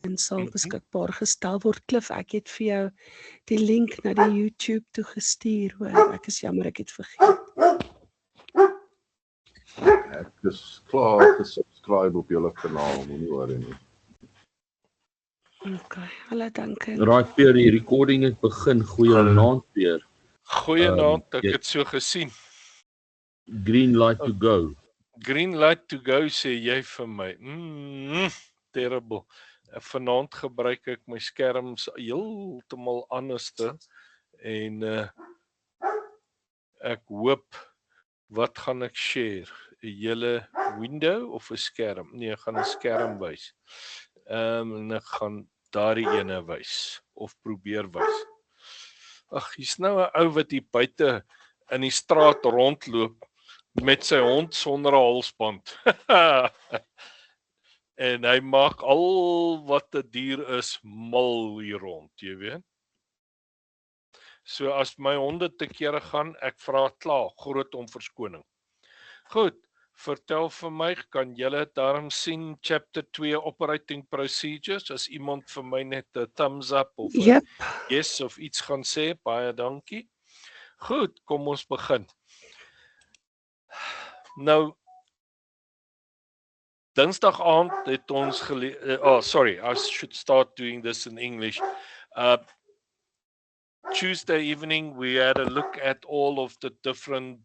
en sal beskikbaar gestel word. Klif, ek het vir jou die link na die YouTube toe gestuur, hoor. Ek is jammer ek het vergeet. Ek is klaar gesubscribe op julle kanaal, moenie worry nie. Okay, hulle dankie. Right, Pierre, die recording het begin. Goeienaand, Pierre. Goeienaand, ek het so gesien. Green light to go. Green light to go, sê jy vir my. Terrible. Vanaand gebruik ek my skerms heeltemal anderste en ek hoop, wat gaan ek share? 'n hele window of 'n skerm? Nee, ek gaan 'n skerm wys. En ek gaan daardie ene wys of probeer wys. Ag, hier's nou 'n ou wat hier buite in die straat rondloop met sy hond sonder 'n halsband. En hy maak al wat 'n dier is mal hier rond, jy weet. So as my honde te kere gaan, ek vra klaar, groot om verskoning. Goed, vertel vir my, kan julle daarom sien chapter 2 operating procedures, as iemand vir my net 'n thumbs up of Yep. yes of iets gaan sê, baie dankie. Goed, kom ons begin. Nou, Dinsdag aand het ons I should start doing this in English. Tuesday evening, we had a look at all of the different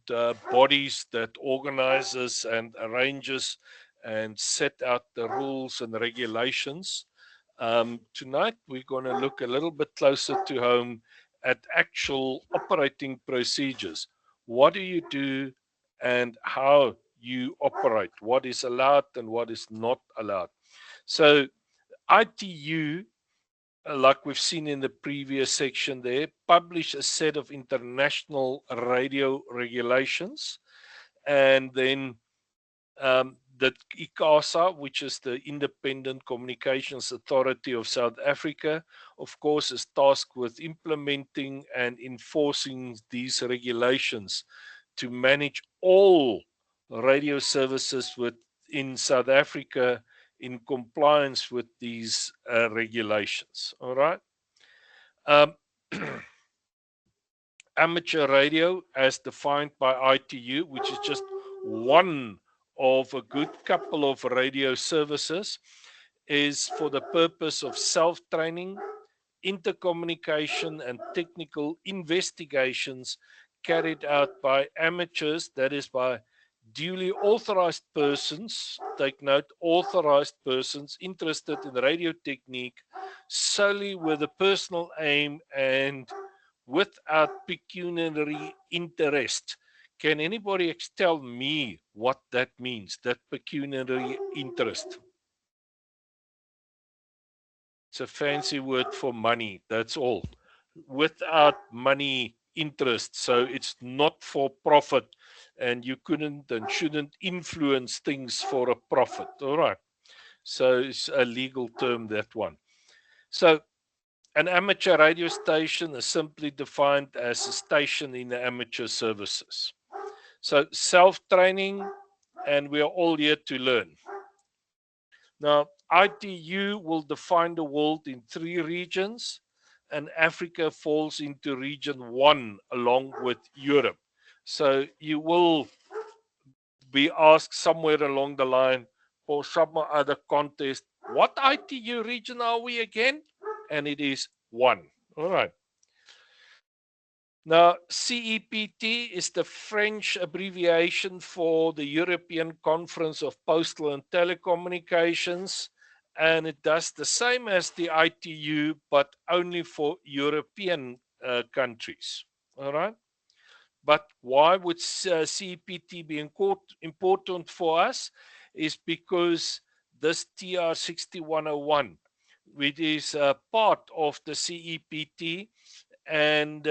bodies that organizes and arranges and set out the rules and regulations. Tonight, we're going to look a little bit closer to home at actual operating procedures. What do you do and how you operate? What is allowed and what is not allowed? So, ITU, like we've seen in the previous section there, publish a set of international radio regulations, and then the ICASA, which is the Independent Communications Authority of South Africa, of course, is tasked with implementing and enforcing these regulations to manage all radio services within South Africa in compliance with these regulations. All right. Amateur radio, as defined by ITU, which is just one of a good couple of radio services, is for the purpose of self-training, intercommunication, and technical investigations carried out by amateurs, that is by duly authorized persons, take note, authorized persons interested in radio technique solely with a personal aim and without pecuniary interest. Can anybody tell me what that means, that pecuniary interest? It's a fancy word for money, that's all. Without money interest, so it's not for profit, and you couldn't and shouldn't influence things for a profit. All right. So it's a legal term, that one. So an amateur radio station is simply defined as a station in the amateur services. So self-training, and we are all here to learn. Now, ITU will define the world in 3 regions, and Africa falls into region 1 along with Europe. So you will be asked somewhere along the line or some other contest, what ITU region are we again? And it is 1. All right. Now, CEPT is the French abbreviation for the European Conference of Postal and Telecommunications, and it does the same as the ITU, but only for European countries. All right. But why would CEPT be important for us? Is because this TR 6101, which is part of the CEPT, and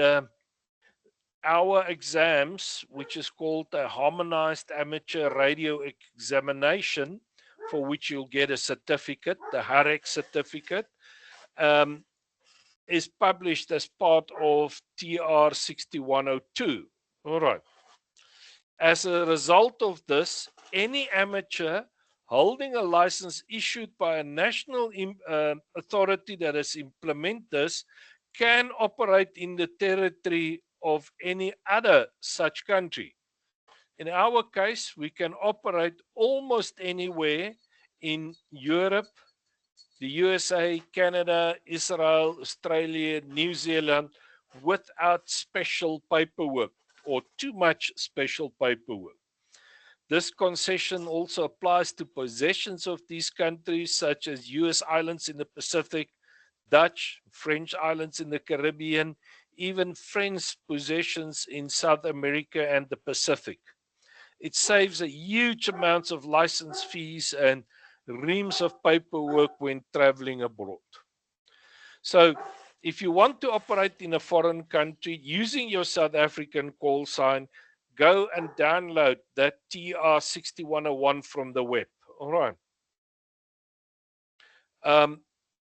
our exams, which is called a Harmonized Amateur Radio Examination, for which you'll get a certificate, the HAREC certificate, is published as part of TR 6102. All right. As a result of this, any amateur holding a license issued by a national authority that has implemented this can operate in the territory of any other such country. In our case, we can operate almost anywhere in Europe, the USA, Canada, Israel, Australia, New Zealand, without special paperwork or too much special paperwork. This concession also applies to possessions of these countries, such as US islands in the Pacific, Dutch, French islands in the Caribbean, even French possessions in South America and the Pacific. It saves a huge amounts of license fees and reams of paperwork when traveling abroad. So if you want to operate in a foreign country using your South African call sign, go and download that TR6101 from the web. All right.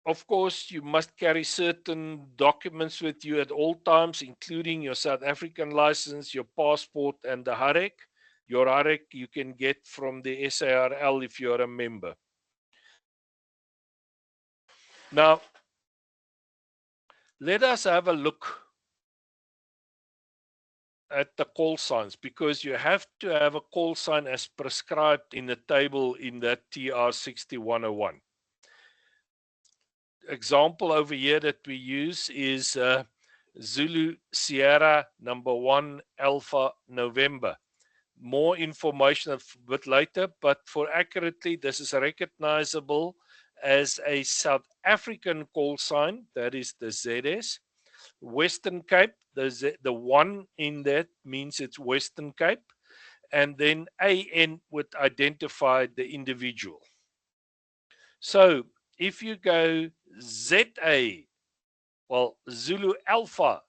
Of course, you must carry certain documents with you at all times, including your South African license, your passport, and the HAREC. Your HAREC you can get from the SARL if you're a member. Now, let us have a look at the call signs, because you have to have a call sign as prescribed in the table in that TR6101. Example over here that we use is Zulu Sierra #1 Alpha November. More information a bit later, but for accurately, this is recognizable as a South African call sign, that is the ZS. Western Cape, the one in that means it's Western Cape, and then AN would identify the individual. So if you go ZA, well, Zulu Alpha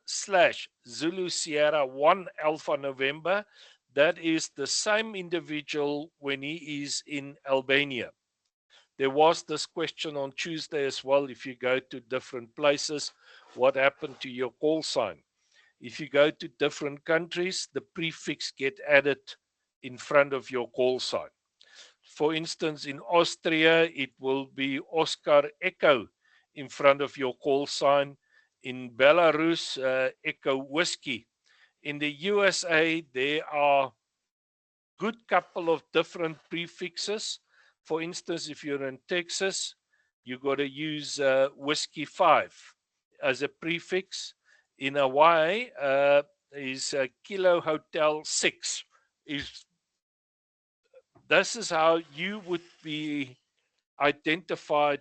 / Zulu Sierra 1 Alpha November, that is the same individual when he is in Albania. There was this question on Tuesday as well. If you go to different places, what happened to your call sign? If you go to different countries, the prefix get added in front of your call sign. For instance, in Austria, it will be Oscar Echo in front of your call sign. In Belarus, Echo Whiskey. In the USA, there are good couple of different prefixes. For instance, if you're in Texas, you got to use Whiskey 5 as a prefix. In Hawaii, is Kilo Hotel 6. This is how you would be identified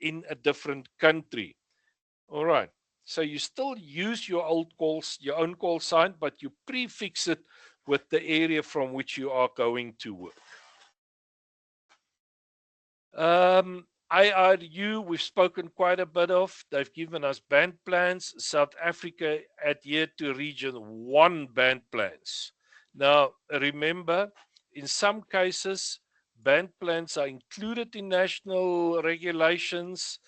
in a different country. All right. So you still use your own call sign, but you prefix it with the area from which you are going to work. IRU, we've spoken quite a bit of. They've given us band plans. South Africa adhered to Region 1 band plans. Now, remember, in some cases, band plans are included in national regulations,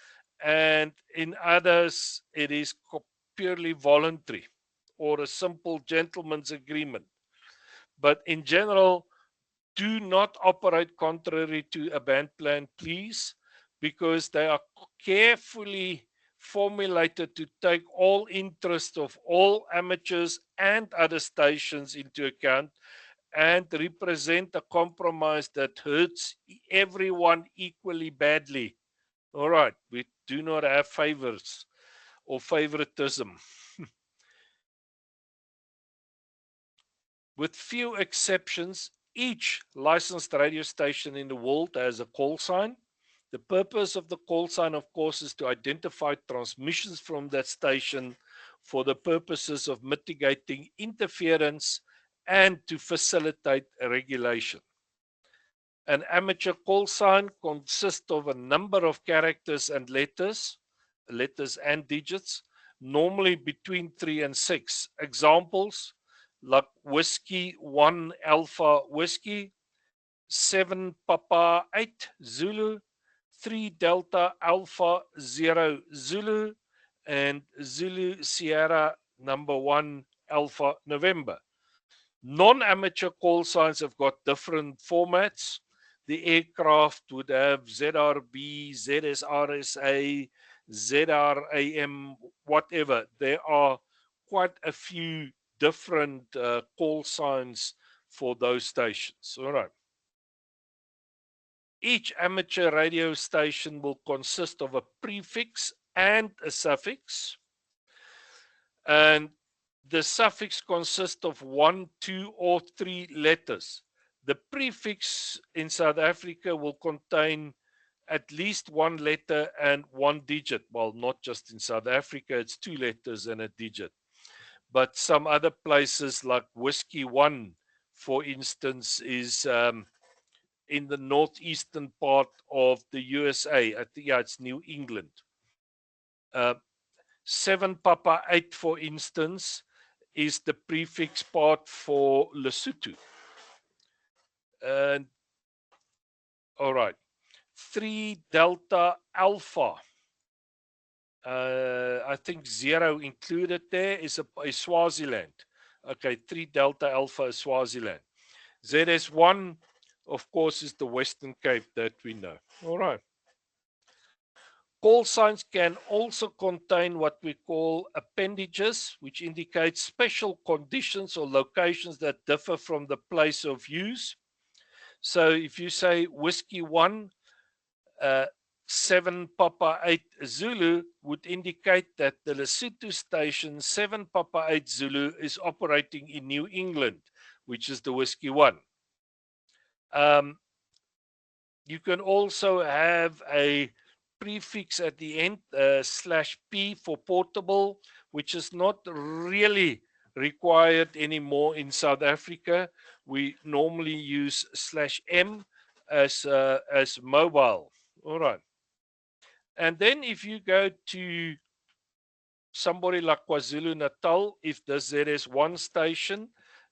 and in others, it is purely voluntary or a simple gentleman's agreement. But in general, do not operate contrary to a band plan, please, because they are carefully formulated to take all interests of all amateurs and other stations into account and represent a compromise that hurts everyone equally badly. All right, we do not have favors or favoritism. With few exceptions, each licensed radio station in the world has a call sign. The purpose of the call sign, of course, is to identify transmissions from that station for the purposes of mitigating interference and to facilitate a regulation. An amateur call sign consists of a number of characters and letters and digits, normally between 3 and 6. Examples like Whiskey 1 Alpha Whiskey, 7 Papa 8 Zulu, 3 Delta Alpha 0 Zulu, and Zulu Sierra #1 Alpha November. Non-amateur call signs have got different formats. the aircraft would have ZRB, ZSRSA, ZRAM, whatever. There are quite a few different call signs for those stations. All right. Each amateur radio station will consist of a prefix and a suffix. And the suffix consists of 1, 2, or 3 letters. The prefix in South Africa will contain at least 1 letter and 1 digit. Well, not just in South Africa, it's 2 letters and a digit. But some other places like Whiskey 1, for instance, is in the northeastern part of the USA. I think, yeah, it's New England. 7 Papa 8, for instance, is the prefix part for Lesotho. And all right, 3 Delta Alpha. I think 0 included there is Swaziland. Okay, 3 Delta Alpha is Swaziland. ZS1, of course, is the Western Cape that we know. All right. Call signs can also contain what we call appendages, which indicate special conditions or locations that differ from the place of use. So if you say Whiskey 1, 7 Papa 8 Zulu would indicate that the Lesotho station 7 Papa 8 Zulu is operating in New England, which is the Whiskey 1. You can also have a prefix at the end, /P for portable, which is not really required anymore in South Africa. We normally use /M as mobile. All right. And then if you go to somebody like KwaZulu-Natal, if the ZS1 station,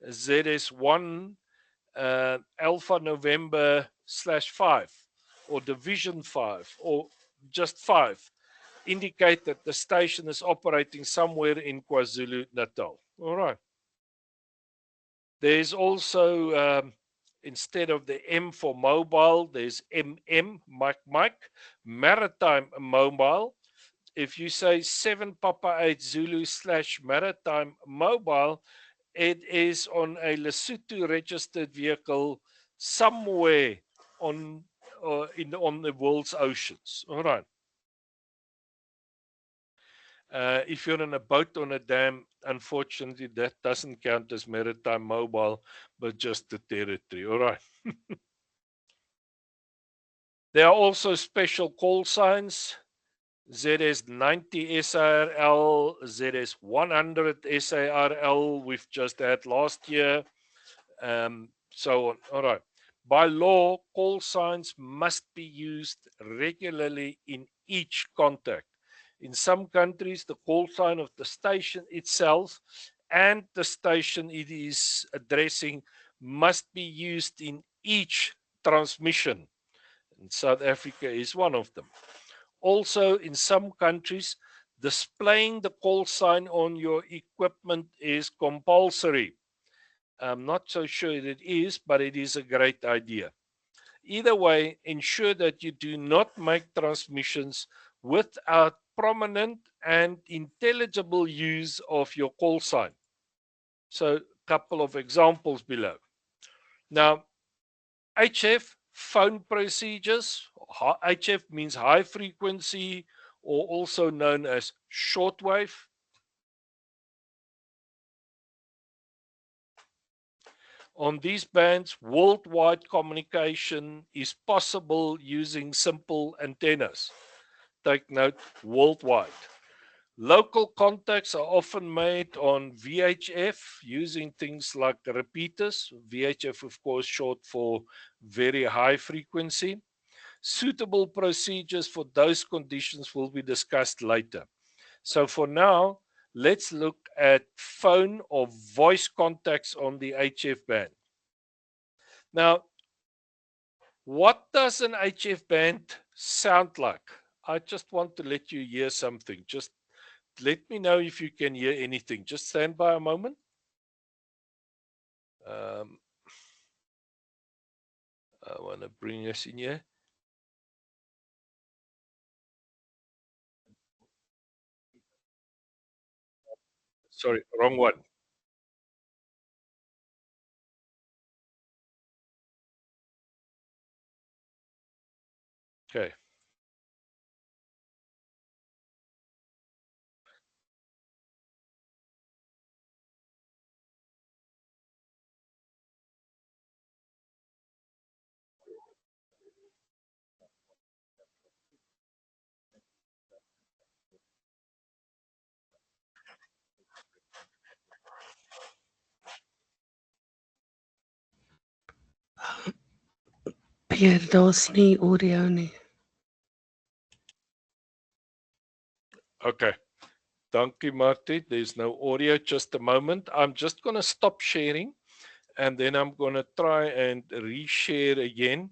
ZS1 Alpha November /5 or Division 5 or just 5 indicate that the station is operating somewhere in KwaZulu-Natal. All right. There's also, instead of the M for mobile, there's MM, Mike, maritime mobile. If you say 7 Papa 8 Zulu /maritime mobile, it is on a Lesotho registered vehicle somewhere on the world's oceans. All right. If you're in a boat on a dam, unfortunately, that doesn't count as maritime mobile, but just the territory. All right. There are also special call signs. ZS90 SARL, ZS100 SARL, we've just had last year. So on. All right. By law, call signs must be used regularly in each contact. In some countries, the call sign of the station itself and the station it is addressing must be used in each transmission. And South Africa is one of them. Also, in some countries, displaying the call sign on your equipment is compulsory. I'm not so sure it is, but it is a great idea. Either way, ensure that you do not make transmissions without prominent and intelligible use of your call sign. So, a couple of examples below. Now, HF phone procedures. HF means high frequency, or also known as shortwave. On these bands, worldwide communication is possible using simple antennas. Take note, worldwide. Local contacts are often made on VHF using things like repeaters. VHF, of course, short for very high frequency. Suitable procedures for those conditions will be discussed later. So for now, let's look at phone or voice contacts on the HF band. Now, what does an HF band sound like? I just want to let you hear something. Just let me know if you can hear anything. Just stand by a moment. I want to bring us in here. Sorry, wrong one. Okay. Pierre, daar's nie audio nie. Okay. Dankie, Marty. There's no audio. Just a moment. I'm just going to stop sharing and then I'm going to try and reshare again.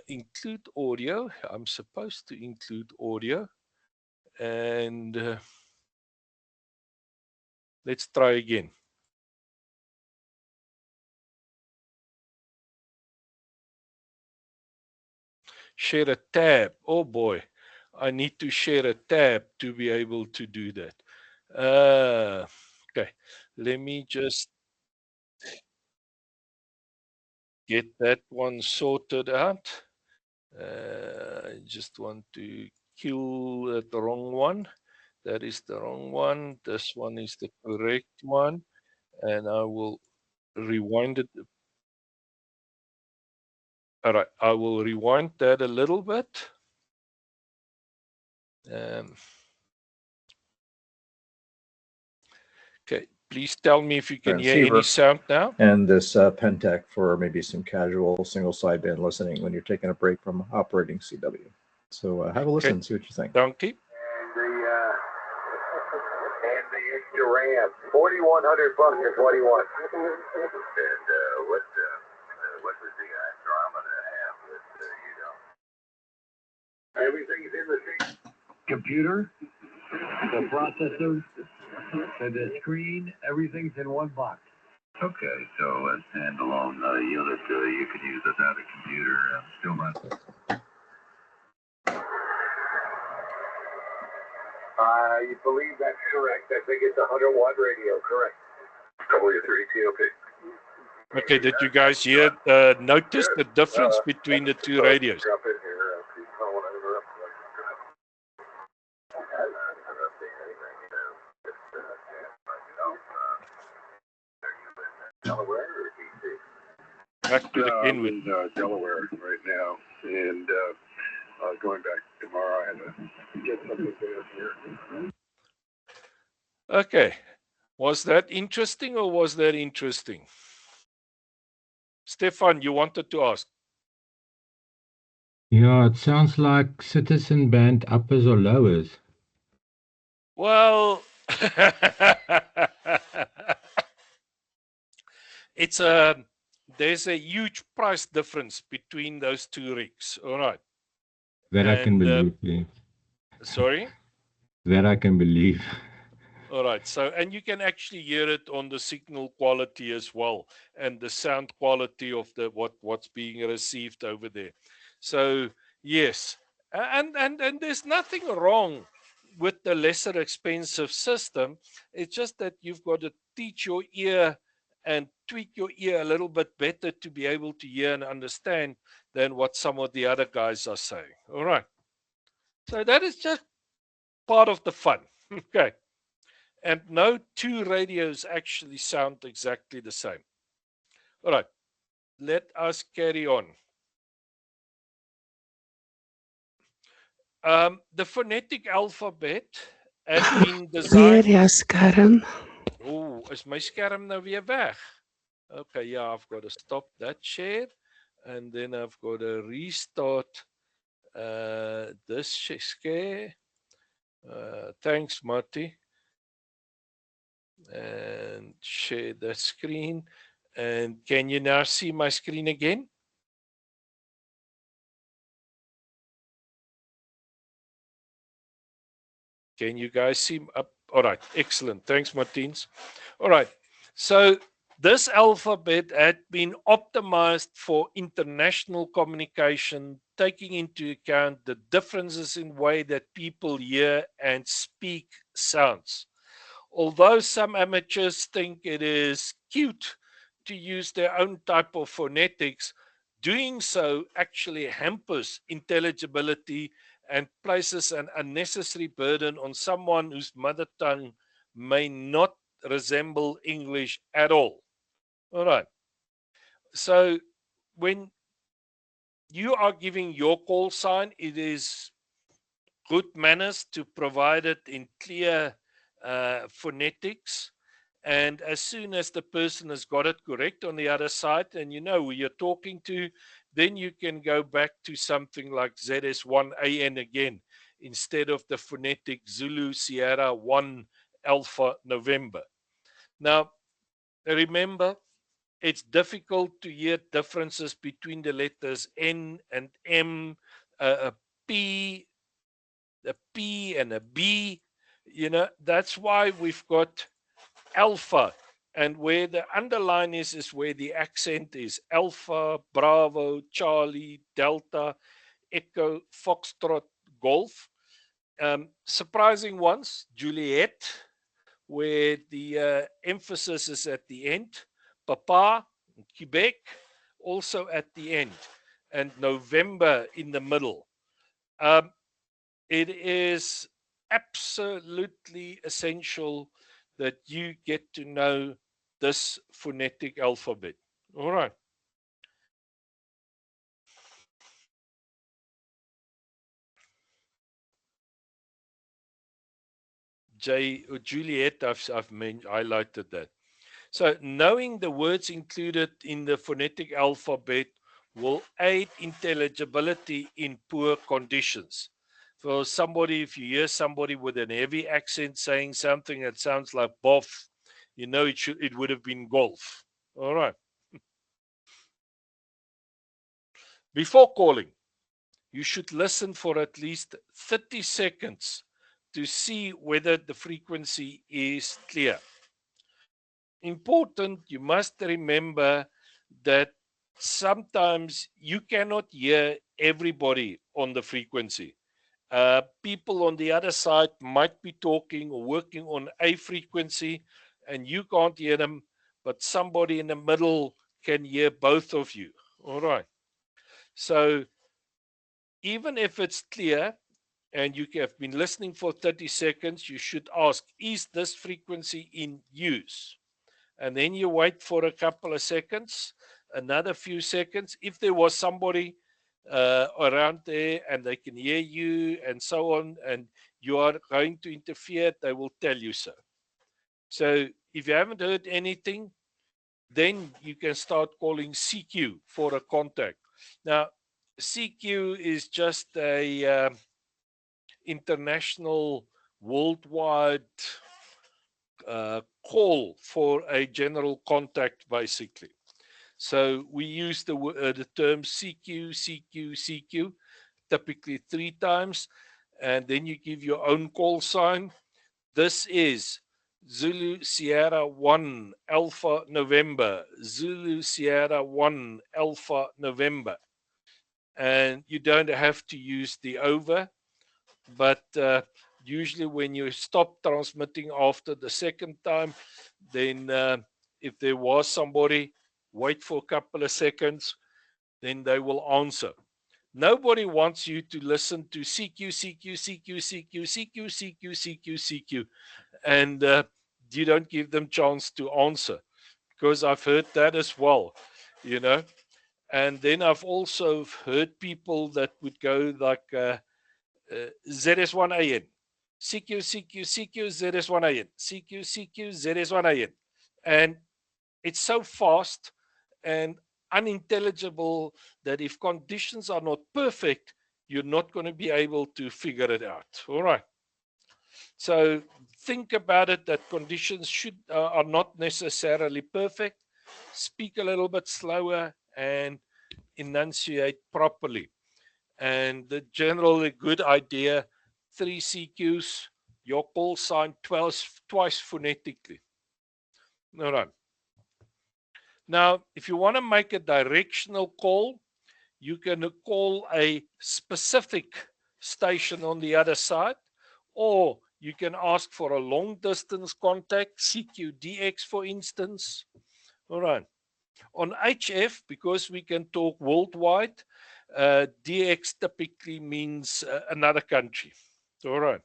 Include audio. I'm supposed to include audio. And let's try again. Share a tab. Oh boy. I need to share a tab to be able to do that. Okay. Let me just get that one sorted out. I just want to kill the wrong one. That is the wrong one. This one is the correct one. And I will rewind it. All right. I will rewind that a little bit. Okay. Please tell me if you can hear any sound now. And this Pentec for maybe some casual single sideband listening when you're taking a break from operating CW. So have a listen, see what you think. Donkey. And the extra RAM, $4,100 or 21. And what was the Andromeda have that you don't? Everything's in the same computer, the processor, and the screen. Everything's in one box. Okay, so a standalone unit you could use without a computer and still run. I believe that's correct. I think it's a 100-watt radio, correct. W3 TOP. Okay, did you guys hear, notice the difference between the two radios? Drop in here. Delaware or DC? Back to the Kenwood. I'm in Delaware right now, and going back tomorrow. I had to get something here. Okay. Was that interesting or was that interesting? Stefan, you wanted to ask. Yeah, it sounds like Citizen Band uppers or lowers. Well, there's a huge price difference between those two rigs. All right. That I can believe. Yeah. Sorry? That I can believe. All right. So, and you can actually hear it on the signal quality as well, and the sound quality of the what's being received over there. So, yes, and there's nothing wrong with the lesser expensive system. It's just that you've got to teach your ear and tweak your ear a little bit better to be able to hear and understand than what some of the other guys are saying. All right. So that is just part of the fun. Okay. And no two radios actually sound exactly the same. All right. Let us carry on. The phonetic alphabet has been designed. Weer jou skerm. Oh, is my skerm nou weer weg? Okay, yeah, I've got to stop that share. And then I've got to restart this share. Thanks, Marty. And share the screen. And can you now see my screen again? Can you guys see up? All right, excellent. Thanks, Martins. All right, so This alphabet had been optimized for international communication, taking into account the differences in way that people hear and speak sounds. Although some amateurs think it is cute to use their own type of phonetics, doing so actually hampers intelligibility and places an unnecessary burden on someone whose mother tongue may not resemble English at all. All right. So when you are giving your call sign, it is good manners to provide it in clear phonetics. And as soon as the person has got it correct on the other side and you know who you're talking to, then you can go back to something like ZS1AN again instead of the phonetic Zulu Sierra 1 Alpha November. Now, remember, it's difficult to hear differences between the letters N and M, a P and a B. You know, that's why we've got Alpha, and where the underline is where the accent is. Alpha, Bravo, Charlie, Delta, Echo, Foxtrot, Golf. Surprising ones, Juliet, where the emphasis is at the end. Papa, Quebec, also at the end. And November in the middle. It is absolutely essential that you get to know this phonetic alphabet. All right. Juliet, I've highlighted that. So knowing the words included in the phonetic alphabet will aid intelligibility in poor conditions. For somebody, if you hear somebody with an heavy accent saying something that sounds like boff, you know it would have been golf. All right. Before calling, you should listen for at least 30 seconds to see whether the frequency is clear. Important, you must remember that sometimes you cannot hear everybody on the frequency. People on the other side might be talking or working on a frequency and you can't hear them, but somebody in the middle can hear both of you. All right. So even if it's clear and you have been listening for 30 seconds, you should ask, is this frequency in use? And then you wait for a couple of seconds, another few seconds. If there was somebody around there and they can hear you and so on, and you are going to interfere, they will tell you so. So if you haven't heard anything, then you can start calling CQ for a contact. Now, CQ is just a international, worldwide call for a general contact, basically. So we use the term CQ, CQ, CQ, typically 3 times, and then you give your own call sign. This is Zulu Sierra 1 Alpha November, Zulu Sierra 1 Alpha November. And you don't have to use the over, but usually when you stop transmitting after the second time, then if there was somebody, wait for a couple of seconds, then they will answer. Nobody wants you to listen to CQ, CQ, CQ, CQ, CQ, CQ, CQ, CQ, and you don't give them chance to answer, because I've heard that as well, you know. And then I've also heard people that would go like ZS1AN, CQ, CQ, CQ, ZS1AN, CQ, CQ, ZS1AN. And it's so fast and unintelligible that if conditions are not perfect, you're not going to be able to figure it out. All right. So think about it, that conditions are not necessarily perfect. Speak a little bit slower and enunciate properly. And the generally good idea, 3 CQs, your call sign twice phonetically. All right. Now, if you want to make a directional call, you can call a specific station on the other side, or you can ask for a long distance contact, CQDX for instance. All right. On HF, because we can talk worldwide, DX typically means another country. All right.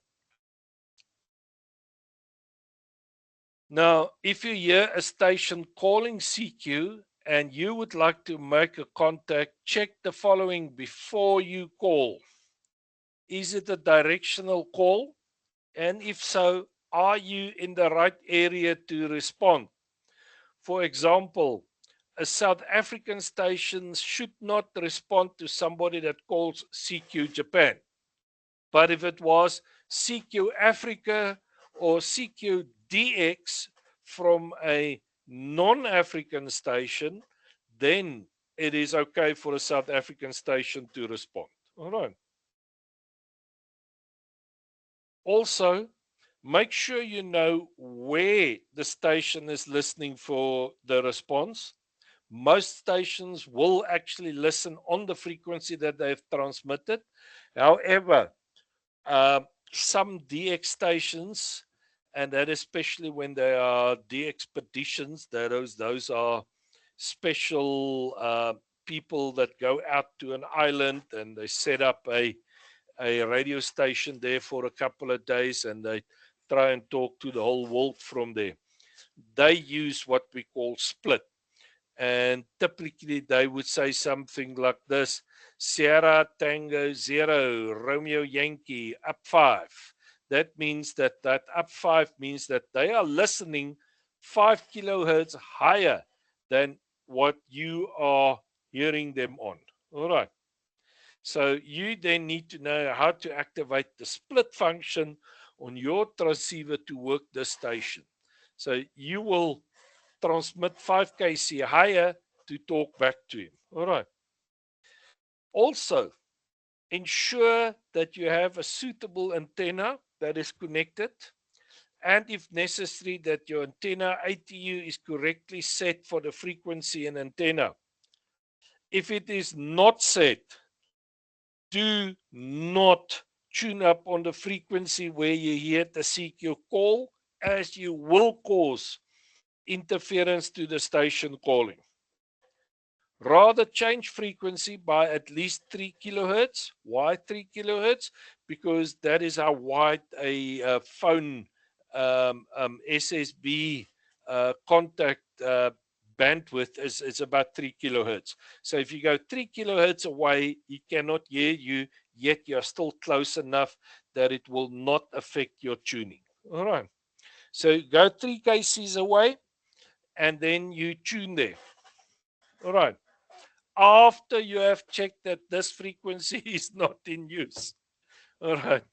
Now, if you hear a station calling CQ and you would like to make a contact, check the following before you call. Is it a directional call? And if so, are you in the right area to respond? For example, a South African station should not respond to somebody that calls CQ Japan. But if it was CQ Africa or CQ DX from a non-African station, then it is okay for a South African station to respond. All right. Also, make sure you know where the station is listening for the response. Most stations will actually listen on the frequency that they've transmitted. However, some DX stations, and that especially when they are DXpeditions, those are special people that go out to an island and they set up a radio station there for a couple of days and they try and talk to the whole world from there. They use what we call split. And typically they would say something like this: Sierra Tango 0, Romeo Yankee, up 5. That means that up 5 means that they are listening 5 kilohertz higher than what you are hearing them on. All right. So you then need to know how to activate the split function on your transceiver to work the station. So you will transmit 5 kc higher to talk back to him. All right. Also, ensure that you have a suitable antenna that is connected, and if necessary, that your antenna ATU is correctly set for the frequency and antenna. If it is not set, do not tune up on the frequency where you hear the CQ call, as you will cause interference to the station calling. Rather change frequency by at least 3 kilohertz. Why 3 kilohertz? Because that is how wide a phone SSB contact bandwidth is. It's about 3 kilohertz. So if you go 3 kilohertz away, he cannot hear you, yet you're still close enough that it will not affect your tuning. All right. So go 3 kcs away, and then you tune there. All right. After you have checked that this frequency is not in use. All right.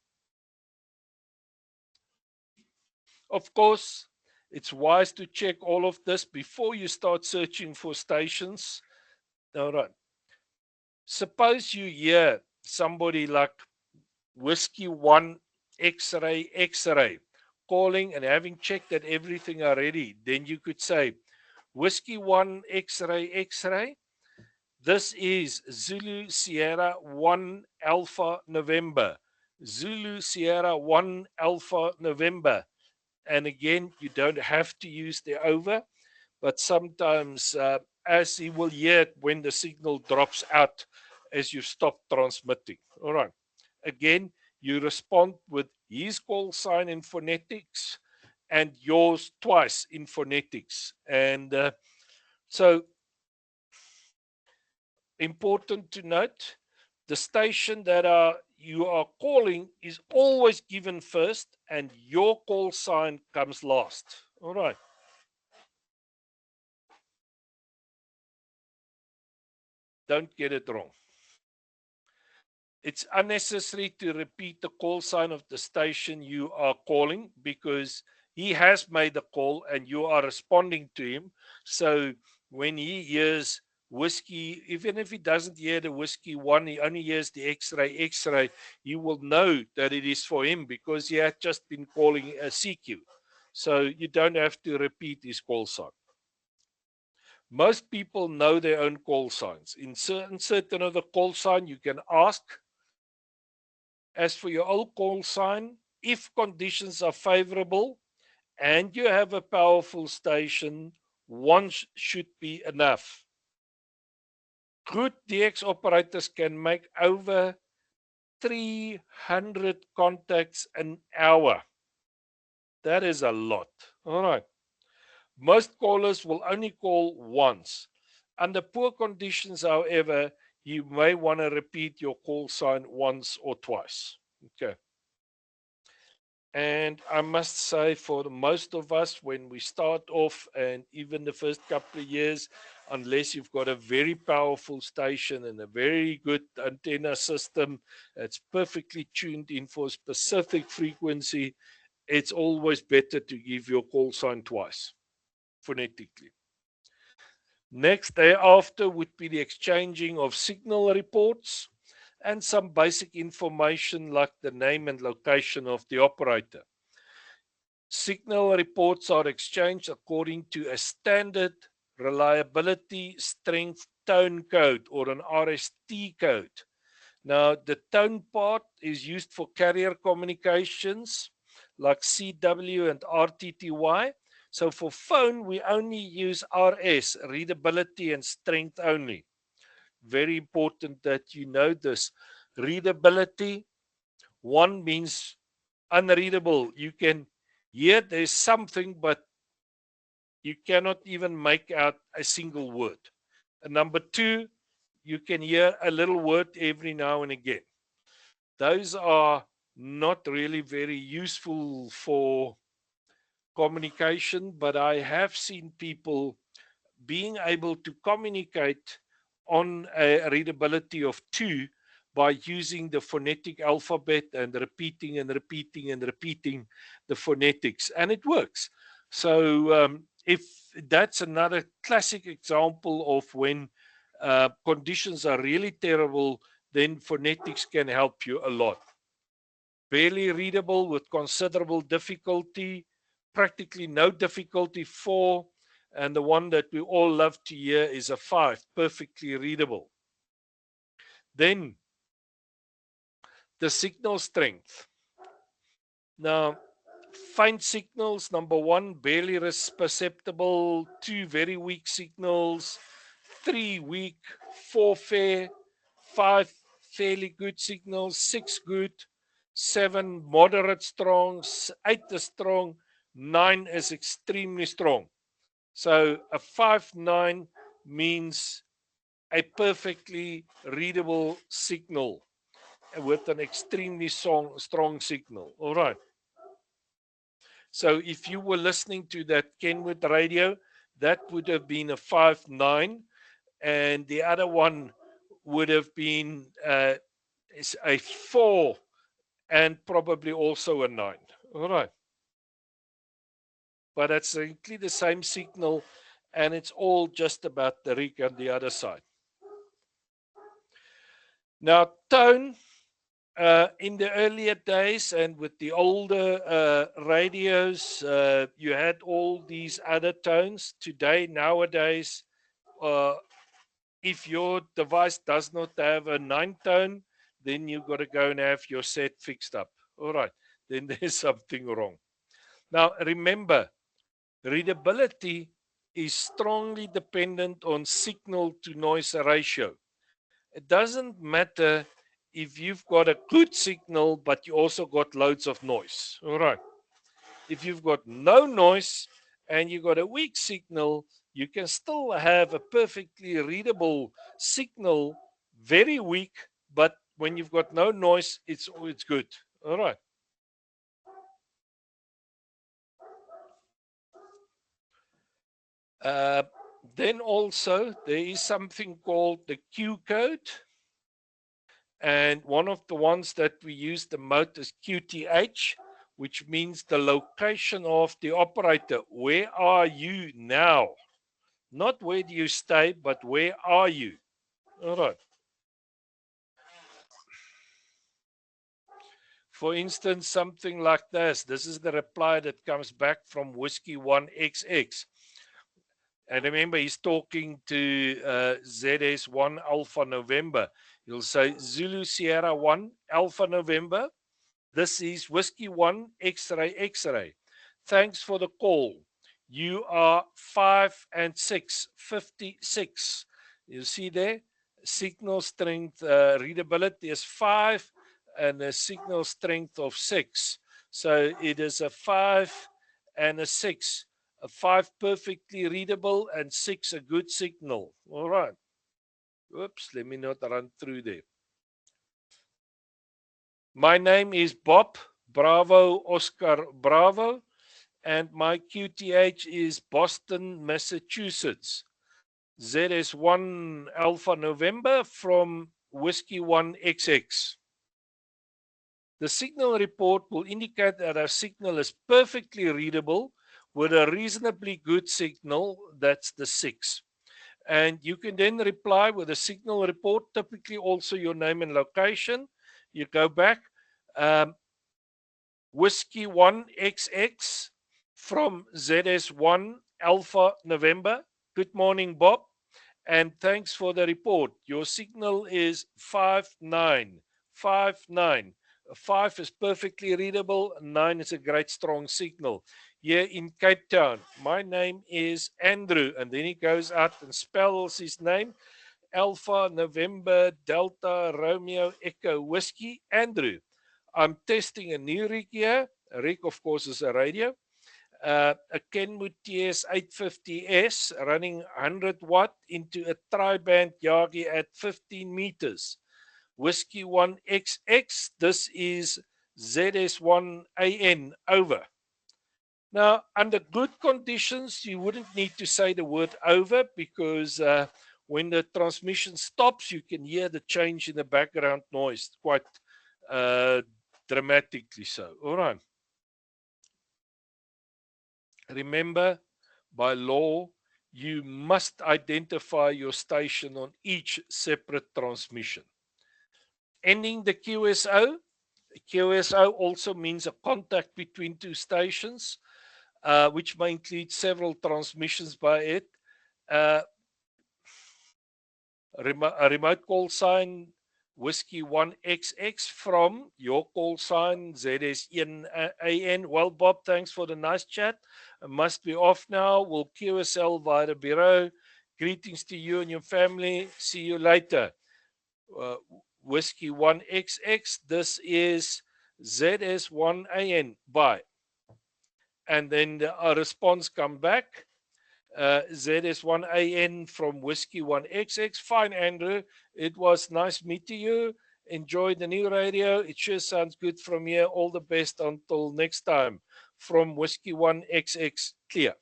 Of course, it's wise to check all of this before you start searching for stations. All right. Suppose you hear somebody like Whiskey 1 X-ray X-ray calling and having checked that everything are ready. Then you could say, Whiskey 1 X-ray X-ray. This is Zulu Sierra 1 Alpha November. Zulu Sierra 1 Alpha November. And again, you don't have to use the over, but sometimes as he will hear it when the signal drops out as you stop transmitting. All right. Again, you respond with his call sign in phonetics and yours twice in phonetics. And so important to note, the station that you are calling is always given first and your call sign comes last. All right. Don't get it wrong. It's unnecessary to repeat the call sign of the station you are calling because he has made the call and you are responding to him. So when he hears Whiskey, even if he doesn't hear the Whiskey 1, he only hears the X-ray X-ray, he will know that it is for him because he had just been calling a CQ. So you don't have to repeat his call sign. Most people know their own call signs. In certain of the call sign, you can ask, as for your old call sign, if conditions are favorable and you have a powerful station, one should be enough. Good DX operators can make over 300 contacts an hour. That is a lot. All right. Most callers will only call once. Under poor conditions, however, you may want to repeat your call sign once or twice. Okay. And I must say, for most of us, when we start off, and even the first couple of years, unless you've got a very powerful station and a very good antenna system that's perfectly tuned in for a specific frequency, it's always better to give your call sign twice, phonetically. Next thereafter would be the exchanging of signal reports and some basic information like the name and location of the operator. Signal reports are exchanged according to a standard reliability strength tone code, or an RST code. Now, the tone part is used for carrier communications like CW and RTTY. So for phone, we only use RS, readability and strength only. Very important that you know this. Readability, one means unreadable. You can hear there's something, but you cannot even make out a single word. And number two, you can hear a little word every now and again. Those are not really very useful for communication, but I have seen people being able to communicate on a readability of 2 by using the phonetic alphabet and repeating and repeating and repeating the phonetics, and it works. So if that's another classic example of when conditions are really terrible, then phonetics can help you a lot. Barely readable with considerable difficulty, practically no difficulty, 4, and the one that we all love to hear is a 5, perfectly readable. Then the signal strength. Now, faint signals, number 1, barely perceptible, 2, very weak signals, 3, weak, 4, fair, 5, fairly good signals, 6, good, 7, moderate strong, 8 is strong, 9 is extremely strong. So a 5-9 means a perfectly readable signal with an extremely strong signal. All right. So if you were listening to that Kenwood radio, that would have been a 5-9, and the other one would have been a 4 and probably also a 9. All right. But it's exactly the same signal, and it's all just about the rig on the other side. Now, tone, in the earlier days and with the older radios, you had all these other tones. Today, nowadays, if your device does not have a 9 tone, then you've got to go and have your set fixed up. All right, then there's something wrong. Now, remember, readability is strongly dependent on signal to noise ratio. It doesn't matter if you've got a good signal, but you also got loads of noise. All right. If you've got no noise and you've got a weak signal, you can still have a perfectly readable signal, very weak, but when you've got no noise, it's good. All right. Then also there is something called the Q code. And one of the ones that we use the most is QTH, which means the location of the operator. Where are you now? Not where do you stay, but where are you? All right. For instance, something like this. This is the reply that comes back from Whiskey 1XX. And remember, he's talking to ZS1 Alpha November. He'll say Zulu Sierra 1 Alpha November. This is Whiskey 1 X-ray X-ray. Thanks for the call. You are 5 and 6, 56. You see there? Signal strength readability is 5 and a signal strength of 6. So it is a 5 and a 6. A 5 perfectly readable and 6 a good signal. All right. Oops, let me not run through there. My name is Bob Bravo Oscar Bravo, and my QTH is Boston, Massachusetts. ZS1 Alpha November from Whiskey 1 XX. The signal report will indicate that our signal is perfectly readable with a reasonably good signal. That's the 6. And you can then reply with a signal report, typically also your name and location. You go back, Whiskey 1 XX from ZS1 Alpha November. Good morning, Bob, and thanks for the report. Your signal is 5959. 5 is perfectly readable, 9 is a great strong signal. Here in Cape Town, my name is Andrew, and then he goes out and spells his name, Alpha November Delta Romeo Echo Whiskey, Andrew. I'm testing a new rig here. A rig, of course, is a radio. A Kenwood TS850S running 100 watt into a tri-band Yagi at 15 meters. Whiskey 1 XX, this is ZS1 AN, over. Now, under good conditions, you wouldn't need to say the word over because when the transmission stops, you can hear the change in the background noise quite dramatically so. All right. Remember, by law, you must identify your station on each separate transmission. Ending the QSO. QSO also means a contact between two stations, which may include several transmissions by it. A remote call sign Whiskey 1 XX from your call sign ZS1AN. Well, Bob, thanks for the nice chat. I must be off now. We'll QSL via the bureau. Greetings to you and your family. See you later. Whiskey 1 XX. This is ZS1AN. Bye. And then a response come back. ZS1AN from Whiskey 1 XX. Fine, Andrew. It was nice meeting you. Enjoy the new radio. It sure sounds good from here. All the best until next time. From Whiskey 1 XX. Clear.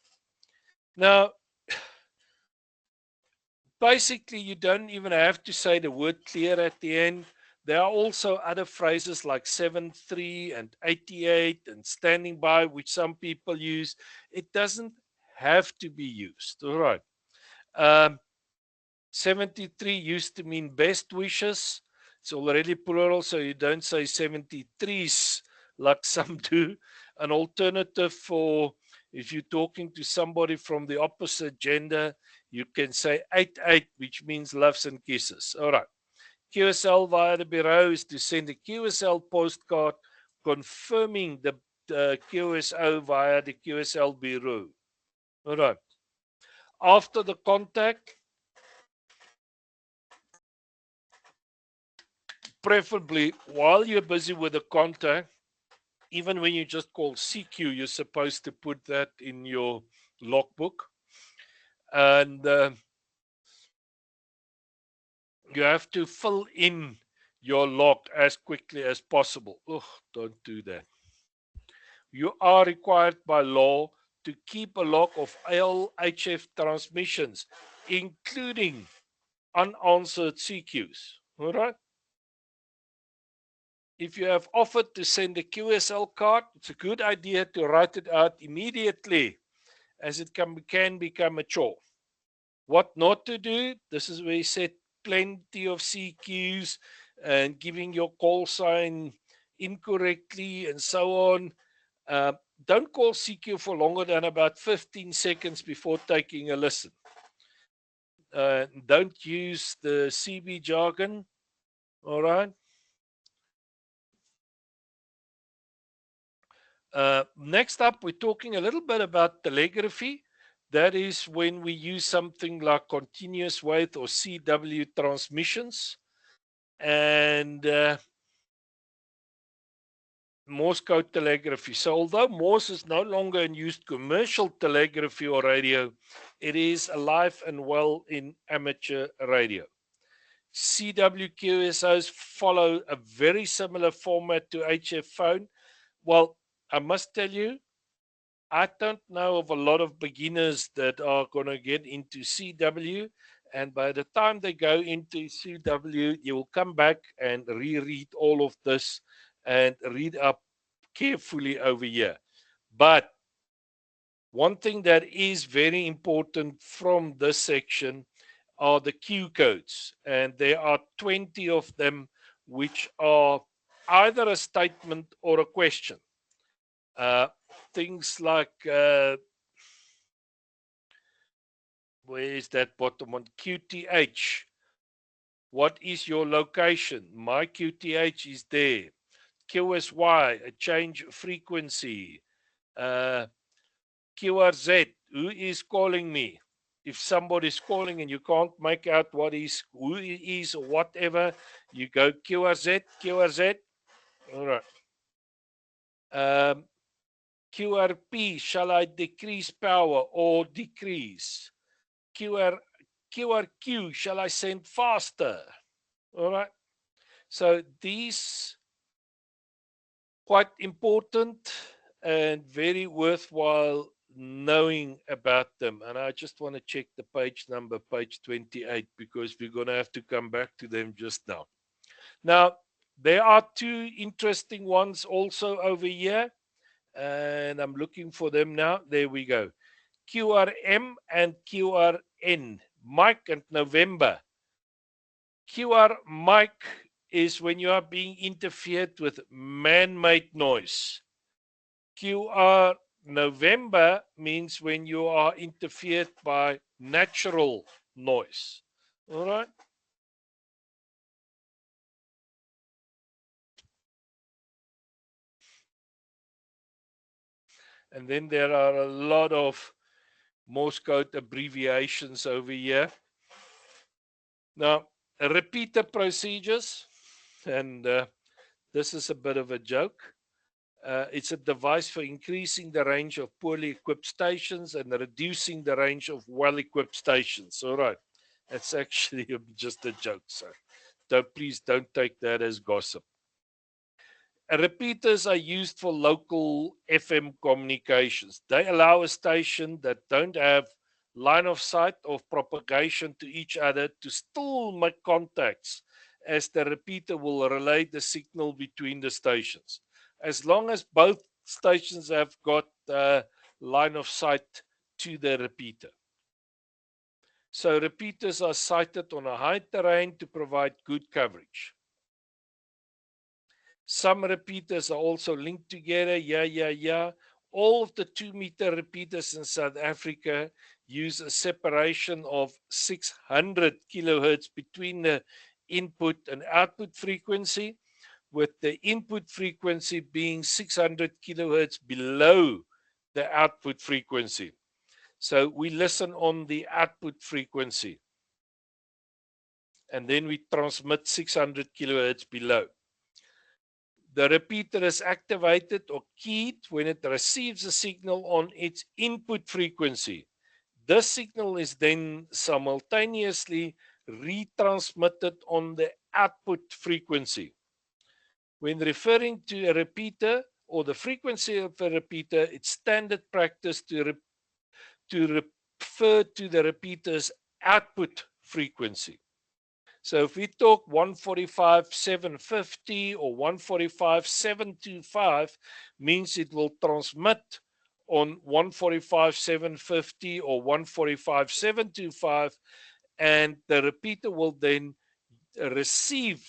Now, basically, you don't even have to say the word clear at the end. There are also other phrases like 73 and 88 and standing by, which some people use. It doesn't have to be used. All right. 73 used to mean best wishes. It's already plural, so you don't say 73s like some do. An alternative for if you're talking to somebody from the opposite gender, you can say 88, which means loves and kisses. All right. QSL via the bureau is to send a QSL postcard confirming the QSO via the QSL bureau. All right. After the contact, preferably while you're busy with the contact, even when you just call CQ, you're supposed to put that in your logbook. And you have to fill in your log as quickly as possible. Oh, don't do that. You are required by law to keep a log of all HF transmissions, including unanswered CQs. All right? If you have offered to send a QSL card, it's a good idea to write it out immediately, as it can become a chore. What not to do, this is where you set plenty of CQs and giving your call sign incorrectly and so on. Don't call CQ for longer than about 15 seconds before taking a listen. Don't use the CB jargon. All right. Next up, we're talking a little bit about telegraphy. That is when we use something like continuous wave or CW transmissions. And Morse code telegraphy. So although Morse is no longer in used commercial telegraphy or radio, it is alive and well in amateur radio. CW QSOs follow a very similar format to HF phone. Well, I must tell you, I don't know of a lot of beginners that are going to get into CW. And by the time they go into CW, you will come back and reread all of this and read up carefully over here. But one thing that is very important from this section are the Q codes. And there are 20 of them, which are either a statement or a question. Things like, where is that bottom one? QTH. What is your location? My QTH is there. QSY, a change frequency. QRZ, who is calling me? If somebody's calling and you can't make out who it is or whatever, you go QRZ, QRZ. All right. QRP, shall I decrease power or decrease? QRQ, shall I send faster? All right. So these quite important and very worthwhile knowing about them. And I just want to check the page number, page 28, because we're going to have to come back to them just now. Now, there are two interesting ones also over here. And I'm looking for them now. There we go. QRM and QRN, Mike and November. QR Mike is when you are being interfered with man-made noise. QR November means when you are interfered by natural noise. All right. And then there are a lot of Morse code abbreviations over here. Now, repeater procedures, and this is a bit of a joke. It's a device for increasing the range of poorly equipped stations and reducing the range of well-equipped stations. All right. That's actually just a joke, so please don't take that as gossip. Repeaters are used for local FM communications. They allow a station that don't have line of sight of propagation to each other to still make contacts, as the repeater will relay the signal between the stations. As long as both stations have got line of sight to the repeater. So repeaters are sited on a high terrain to provide good coverage. Some repeaters are also linked together. All of the 2-meter repeaters in South Africa use a separation of 600 kilohertz between the input and output frequency, with the input frequency being 600 kilohertz below the output frequency. So we listen on the output frequency, and then we transmit 600 kilohertz below. The repeater is activated or keyed when it receives a signal on its input frequency. This signal is then simultaneously retransmitted on the output frequency. When referring to a repeater or the frequency of a repeater, it's standard practice to refer to the repeater's output frequency. So if we talk 145.750 or 145.725, means it will transmit on 145.750 or 145.725, and the repeater will then receive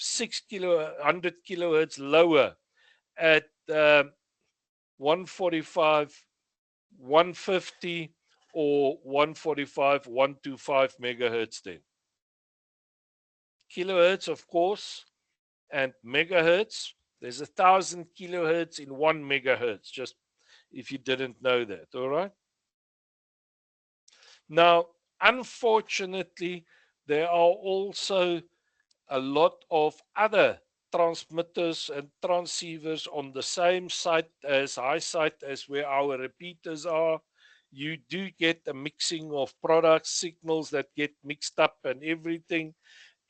100 kilohertz lower at 145, 150, or 145, 125 megahertz then. Kilohertz, of course, and megahertz. There's 1,000 kilohertz in 1 megahertz, just if you didn't know that, all right? Now, unfortunately, there are also a lot of other transmitters and transceivers on the same site as high site as where our repeaters are. You do get a mixing of products, signals that get mixed up and everything,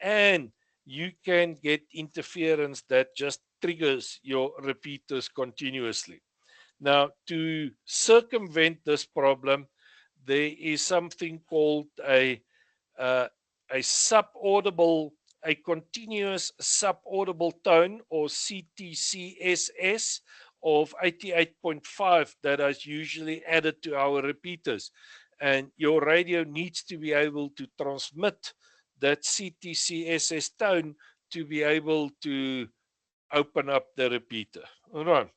and you can get interference that just triggers your repeaters continuously. Now, to circumvent this problem, there is something called a subaudible, a continuous subaudible tone, or CTCSS, of 88.5 that is usually added to our repeaters. And your radio needs to be able to transmit that CTCSS tone to be able to open up the repeater. All right.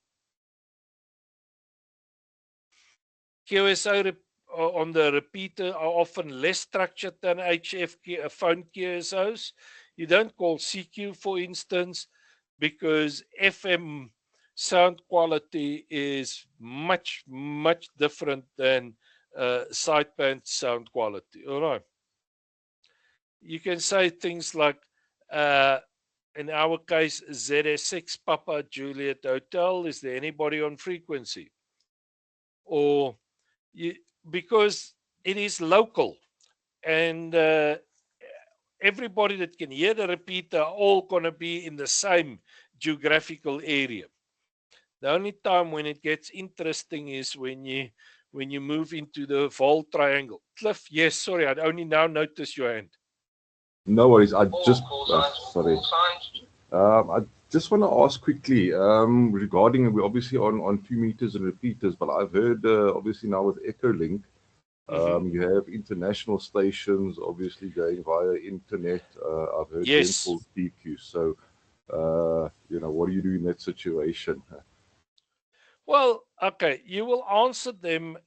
QSO on the repeater are often less structured than HF phone QSOs. You don't call CQ, for instance, because FM sound quality is much, much different than sideband sound quality. All right. You can say things like, in our case, ZS6 Papa Juliet Hotel, is there anybody on frequency? Or because it is local, and everybody that can hear the repeater are all going to be in the same geographical area. The only time when it gets interesting is when you move into the Vol triangle. Cliff, yes, sorry, I only now noticed your hand. No worries. I just sorry. I just want to ask quickly regarding, we're obviously on 2 meters and repeaters, but I've heard obviously now with Echolink, you have international stations obviously going via internet. I've heard Yes. them called TQ. So, what do you do in that situation? Well, okay, you will answer them.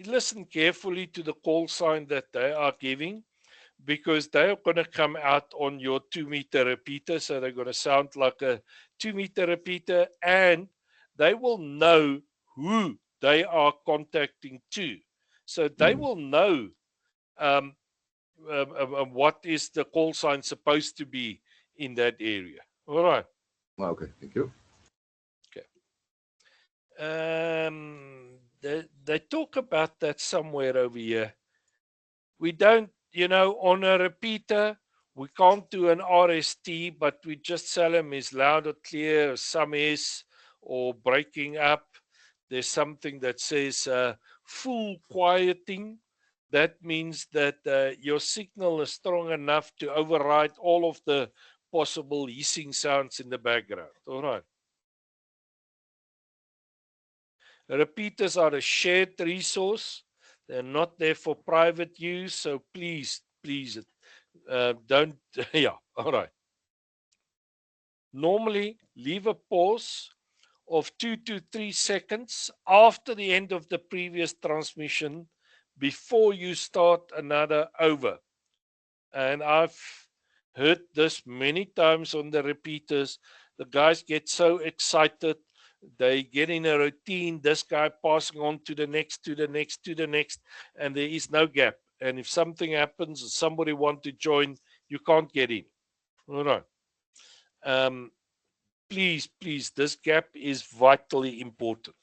Listen carefully to the call sign that they are giving, because they are going to come out on your 2 meter repeater. So they're going to sound like a 2 meter repeater, and they will know who they are contacting to. So they will know what is the call sign supposed to be in that area. All right. Okay, thank you. They talk about that somewhere over here. We don't, on a repeater, we can't do an RST, but we just tell them is loud or clear, some is, or breaking up. There's something that says full quieting. That means that your signal is strong enough to override all of the possible hissing sounds in the background. All right. Repeaters are a shared resource. They're not there for private use. So please, don't. Yeah, all right. Normally, leave a pause of 2 to 3 seconds after the end of the previous transmission before you start another over. And I've heard this many times on the repeaters. The guys get so excited. They get in a routine, this guy passing on to the next, to the next, to the next, and there is no gap. And if something happens, somebody wants to join, you can't get in. All right. Please, this gap is vitally important.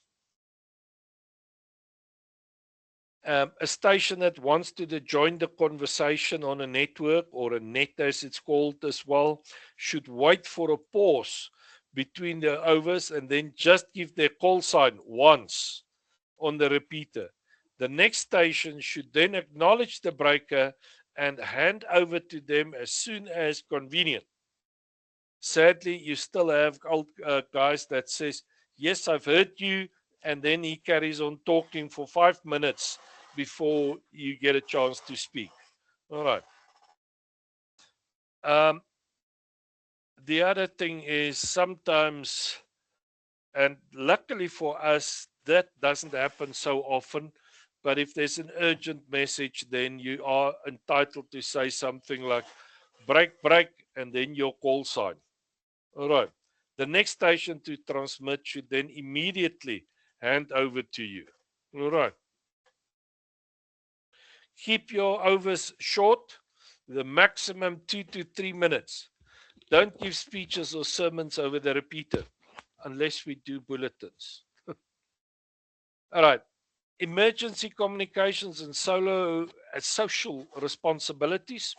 A station that wants to join the conversation on a network, or a net as it's called as well, should wait for a pause between the overs and then just give their call sign once on the repeater. The next station should then acknowledge the breaker and hand over to them as soon as convenient. Sadly, you still have old guys that says, yes, I've heard you, and then he carries on talking for 5 minutes before you get a chance to speak. All right. The other thing is, sometimes And luckily for us, that doesn't happen so often. But if there's an urgent message, then you are entitled to say something like break, break, and then your call sign. All right. The next station to transmit should then immediately hand over to you. All right. Keep your overs short, the maximum 2 to 3 minutes. Don't give speeches or sermons over the repeater unless we do bulletins. All right. Emergency communications and social responsibilities.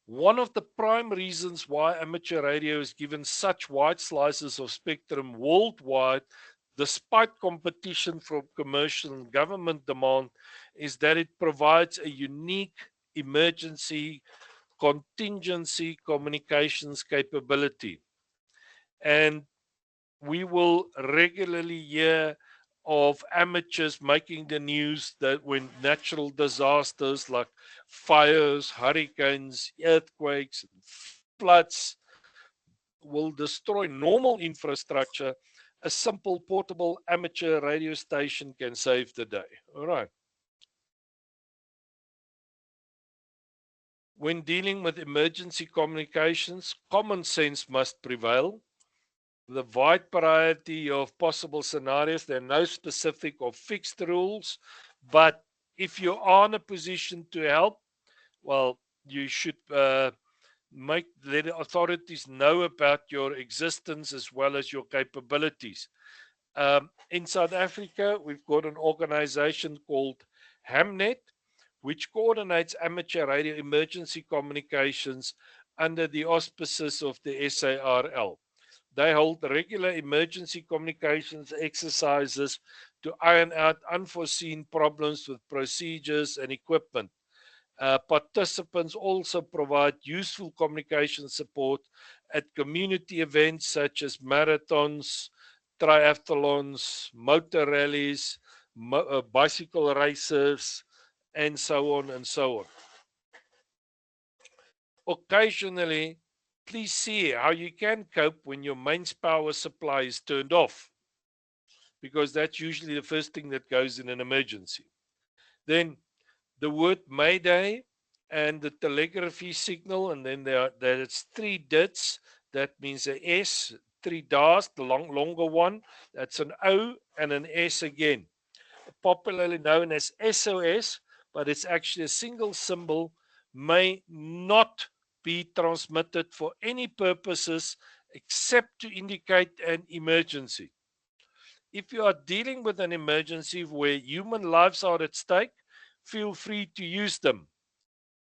One of the prime reasons why amateur radio is given such wide slices of spectrum worldwide, despite competition from commercial and government demand, is that it provides a unique emergency contingency communications capability. And we will regularly hear of amateurs making the news that when natural disasters like fires, hurricanes, earthquakes, floods will destroy normal infrastructure, a simple portable amateur radio station can save the day. All right. When dealing with emergency communications, common sense must prevail. The wide variety of possible scenarios, there are no specific or fixed rules, but if you are in a position to help, well, you should let the authorities know about your existence as well as your capabilities. In South Africa, we've got an organization called Hamnet, which coordinates amateur radio emergency communications under the auspices of the SARL. They hold regular emergency communications exercises to iron out unforeseen problems with procedures and equipment. Participants also provide useful communication support at community events such as marathons, triathlons, motor rallies, bicycle races, and so on and so on. Occasionally, please see how you can cope when your main power supply is turned off, because that's usually the first thing that goes in an emergency. Then the word Mayday and the telegraphy signal, and then there's 3 DITs. That means a S, 3 DAS, the longer one. That's an O and an S again. Popularly known as SOS, but it's actually a single symbol, may not be transmitted for any purposes except to indicate an emergency. If you are dealing with an emergency where human lives are at stake, feel free to use them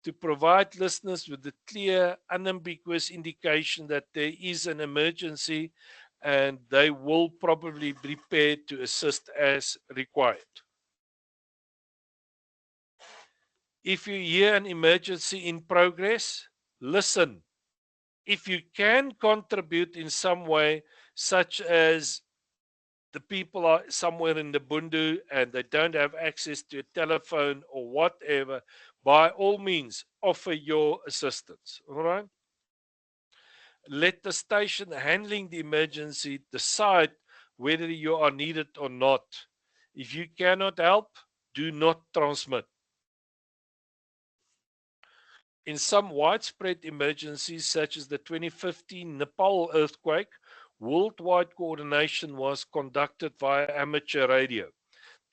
to provide listeners with a clear, unambiguous indication that there is an emergency and they will probably be prepared to assist as required. If you hear an emergency in progress, listen. If you can contribute in some way, such as the people are somewhere in the Bundu and they don't have access to a telephone or whatever, by all means, offer your assistance. All right? Let the station handling the emergency decide whether you are needed or not. If you cannot help, do not transmit. In some widespread emergencies, such as the 2015 Nepal earthquake, worldwide coordination was conducted via amateur radio.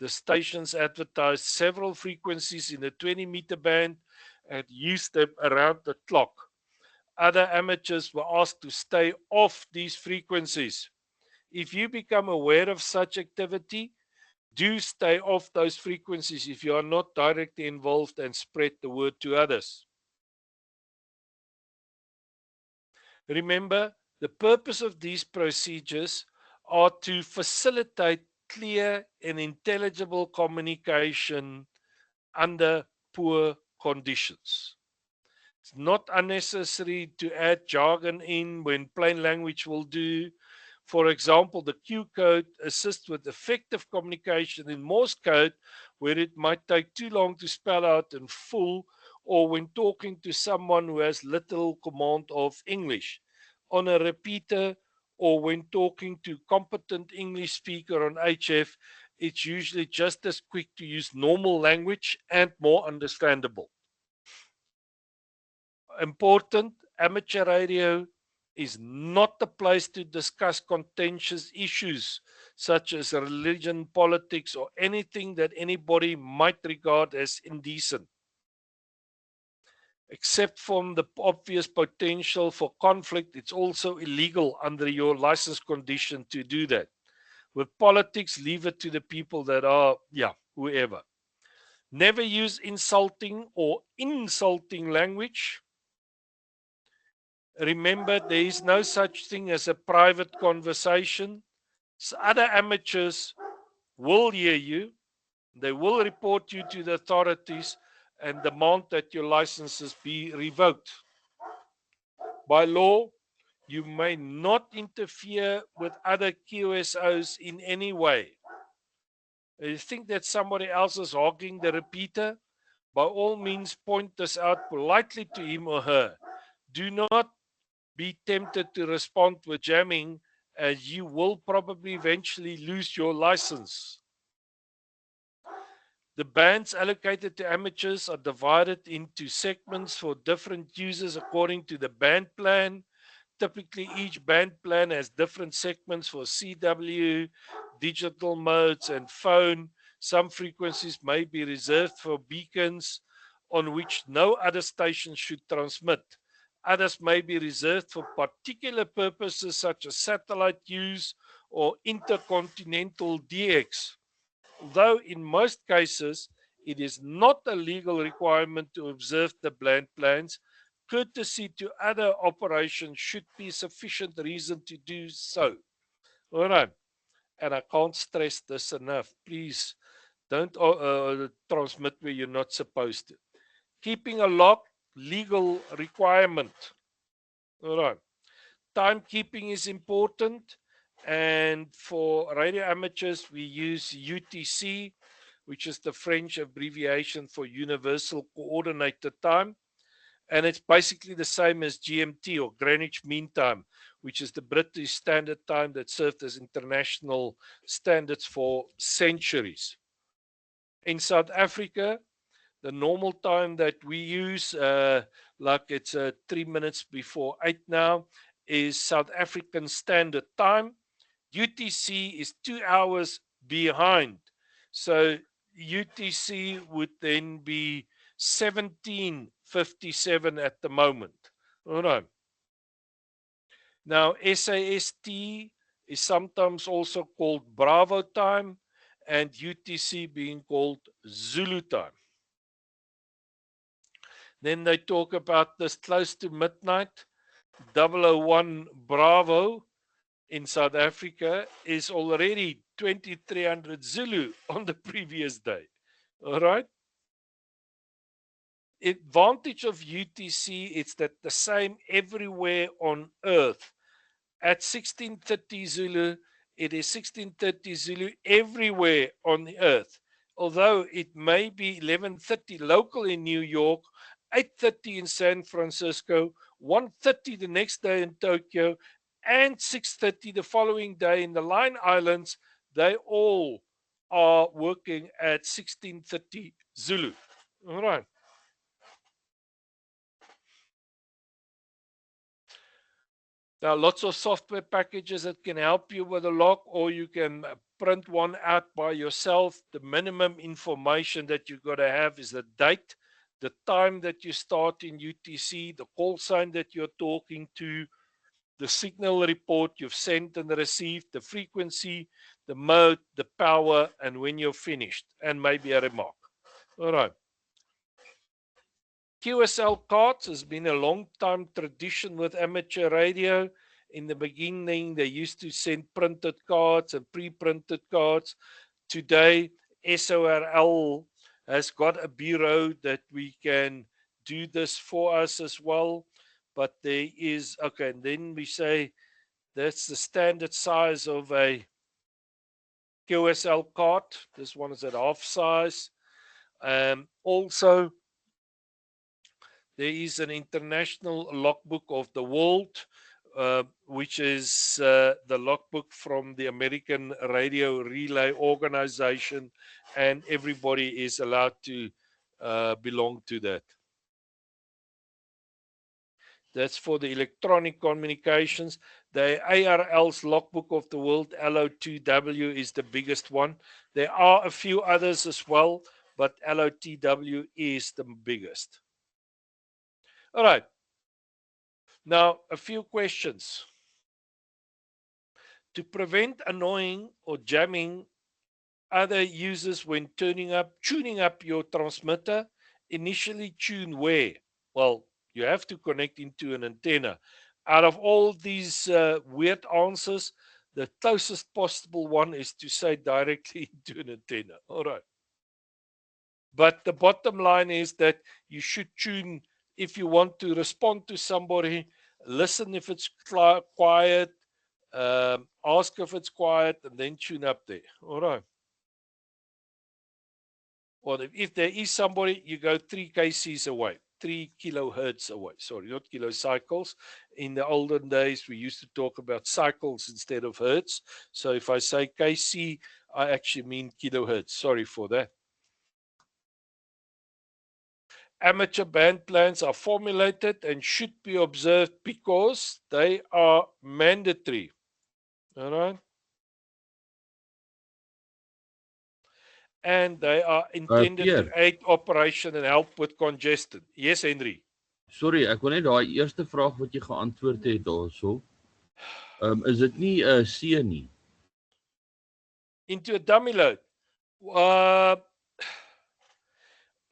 The stations advertised several frequencies in the 20-meter band and used them around the clock. Other amateurs were asked to stay off these frequencies. If you become aware of such activity, do stay off those frequencies if you are not directly involved, and spread the word to others. Remember, the purpose of these procedures are to facilitate clear and intelligible communication under poor conditions. It's not unnecessary to add jargon in when plain language will do. For example, the Q code assists with effective communication in Morse code, where it might take too long to spell out in full, or when talking to someone who has little command of English. On a repeater or when talking to competent English speaker on HF, it's usually just as quick to use normal language and more understandable. Important, amateur radio is not the place to discuss contentious issues such as religion, politics, or anything that anybody might regard as indecent. Except from the obvious potential for conflict, it's also illegal under your license condition to do that. With politics, leave it to the people that are, whoever. Never use insulting or insulting language. Remember, there is no such thing as a private conversation. So other amateurs will hear you. They will report you to the authorities and demand that your licenses be revoked. By law, you may not interfere with other QSOs in any way. If you think that somebody else is hogging the repeater, by all means point this out politely to him or her. Do not be tempted to respond with jamming, as you will probably eventually lose your license. The bands allocated to amateurs are divided into segments for different users according to the band plan. Typically, each band plan has different segments for CW, digital modes, and phone. Some frequencies may be reserved for beacons on which no other station should transmit. Others may be reserved for particular purposes such as satellite use or intercontinental DX. Though in most cases it is not a legal requirement to observe the band plans, courtesy to other operations should be sufficient reason to do so. All right. And I can't stress this enough. Please don't transmit where you're not supposed to. Keeping a log, legal requirement. All right. Timekeeping is important. And for radio amateurs, we use UTC, which is the French abbreviation for Universal Coordinated Time. And it's basically the same as GMT, or Greenwich Mean Time, which is the British Standard Time that served as international standards for centuries. In South Africa, the normal time that we use, like it's 3 minutes before 8 now, is South African Standard Time. UTC is 2 hours behind. So UTC would then be 17:57 at the moment. All right. Now, SAST is sometimes also called Bravo time, and UTC being called Zulu time. Then they talk about this close to midnight. 001 Bravo in South Africa is already 2300 Zulu on the previous day. All right. Advantage of UTC is that the same everywhere on Earth. At 1630 Zulu, it is 1630 Zulu everywhere on the Earth. Although it may be 11:30 local in New York, 8:30 in San Francisco, 1:30 the next day in Tokyo, and 6:30 the following day in the Line Islands, they all are working at 16:30 Zulu. All right. There are lots of software packages that can help you with a log, or you can print one out by yourself. The minimum information that you've got to have is the date, the time that you start in UTC, the call sign that you're talking to, the signal report you've sent and received, the frequency, the mode, the power, and when you're finished, and maybe a remark. All right. QSL cards has been a long time tradition with amateur radio. In the beginning, they used to send printed cards and pre-printed cards. Today, SORL has got a bureau that we can do this for us as well. But there is, okay, and then we say that's the standard size of a QSL card. This one is at half size. Also, there is an international logbook of the world which is the logbook from the American Radio Relay Organization, and everybody is allowed to belong to that. That's for the electronic communications. The ARL's logbook of the world, LOTW, is the biggest one. There are a few others as well, but LOTW is the biggest. All right. Now, a few questions. To prevent annoying or jamming other users when tuning up your transmitter, initially tune where? Well, you have to connect into an antenna. Out of all these weird answers, the closest possible one is to say directly into an antenna. All right. But the bottom line is that you should tune if you want to respond to somebody. Listen if it's quiet, ask if it's quiet, and then tune up there. All right. Well, if there is somebody, you go 3 kcs away, 3 kilohertz away. Sorry, not kilocycles. In the olden days, we used to talk about cycles instead of hertz. So if I say kc, I actually mean kilohertz. Sorry for that. Amateur band plans are formulated and should be observed because they are mandatory. All right. And they are intended to aid operation and help with congestion. Yes, Henry. Sorry, ek wil net daai eerste vraag wat jy geantwoord het daarso. Is dit nie 'n C nie? Into a dummy load.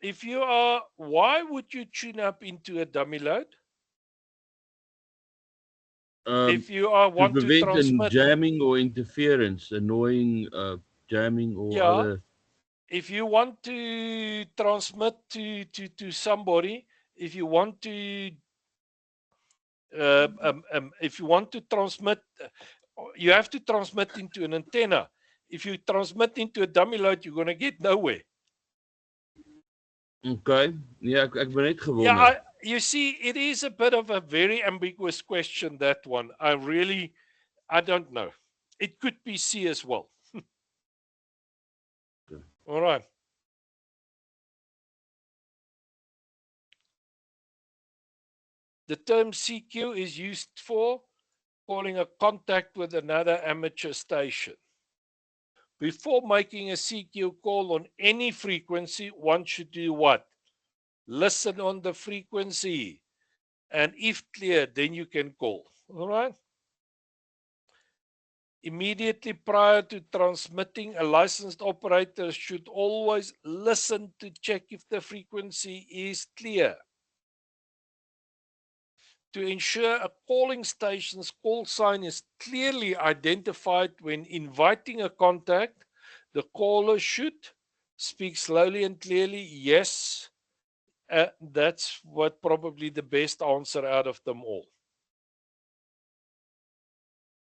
If you are, why would you tune up into a dummy load? If you are want to transmit jamming or interference, annoying jamming or other. If you want to transmit to somebody, if you want to transmit, you have to transmit into an antenna. If you transmit into a dummy load, you're going to get nowhere. Okay. Yeah, ek ben net gewonder. Yeah, you see, it is a bit of a very ambiguous question, that one. I don't know. It could be C as well. All right. The term CQ is used for calling a contact with another amateur station. Before making a CQ call on any frequency, one should do what? Listen on the frequency. And if clear, then you can call. All right? Immediately prior to transmitting, a licensed operator should always listen to check if the frequency is clear. To ensure a calling station's call sign is clearly identified when inviting a contact, the caller should speak slowly and clearly. Yes, that's what probably the best answer out of them all.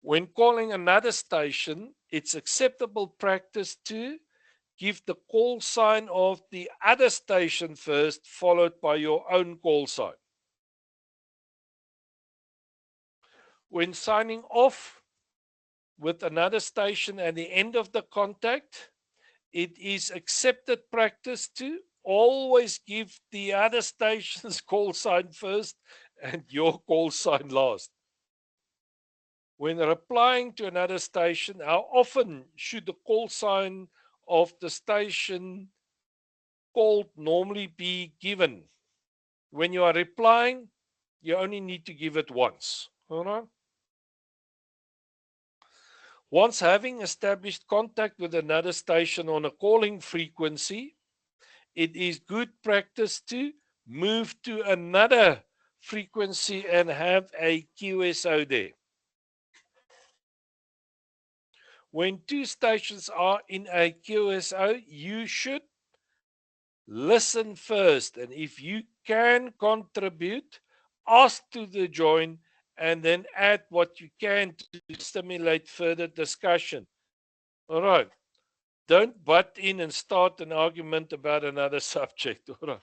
When calling another station, it's acceptable practice to give the call sign of the other station first, followed by your own call sign. When signing off with another station at the end of the contact, it is accepted practice to always give the other station's call sign first and your call sign last. When replying to another station, how often should the call sign of the station called normally be given? When you are replying, you only need to give it once. All right? Once having established contact with another station on a calling frequency, it is good practice to move to another frequency and have a QSO there. When two stations are in a QSO, you should listen first, and if you can contribute, ask to the join, and then add what you can to stimulate further discussion. All right. Don't butt in and start an argument about another subject. All right.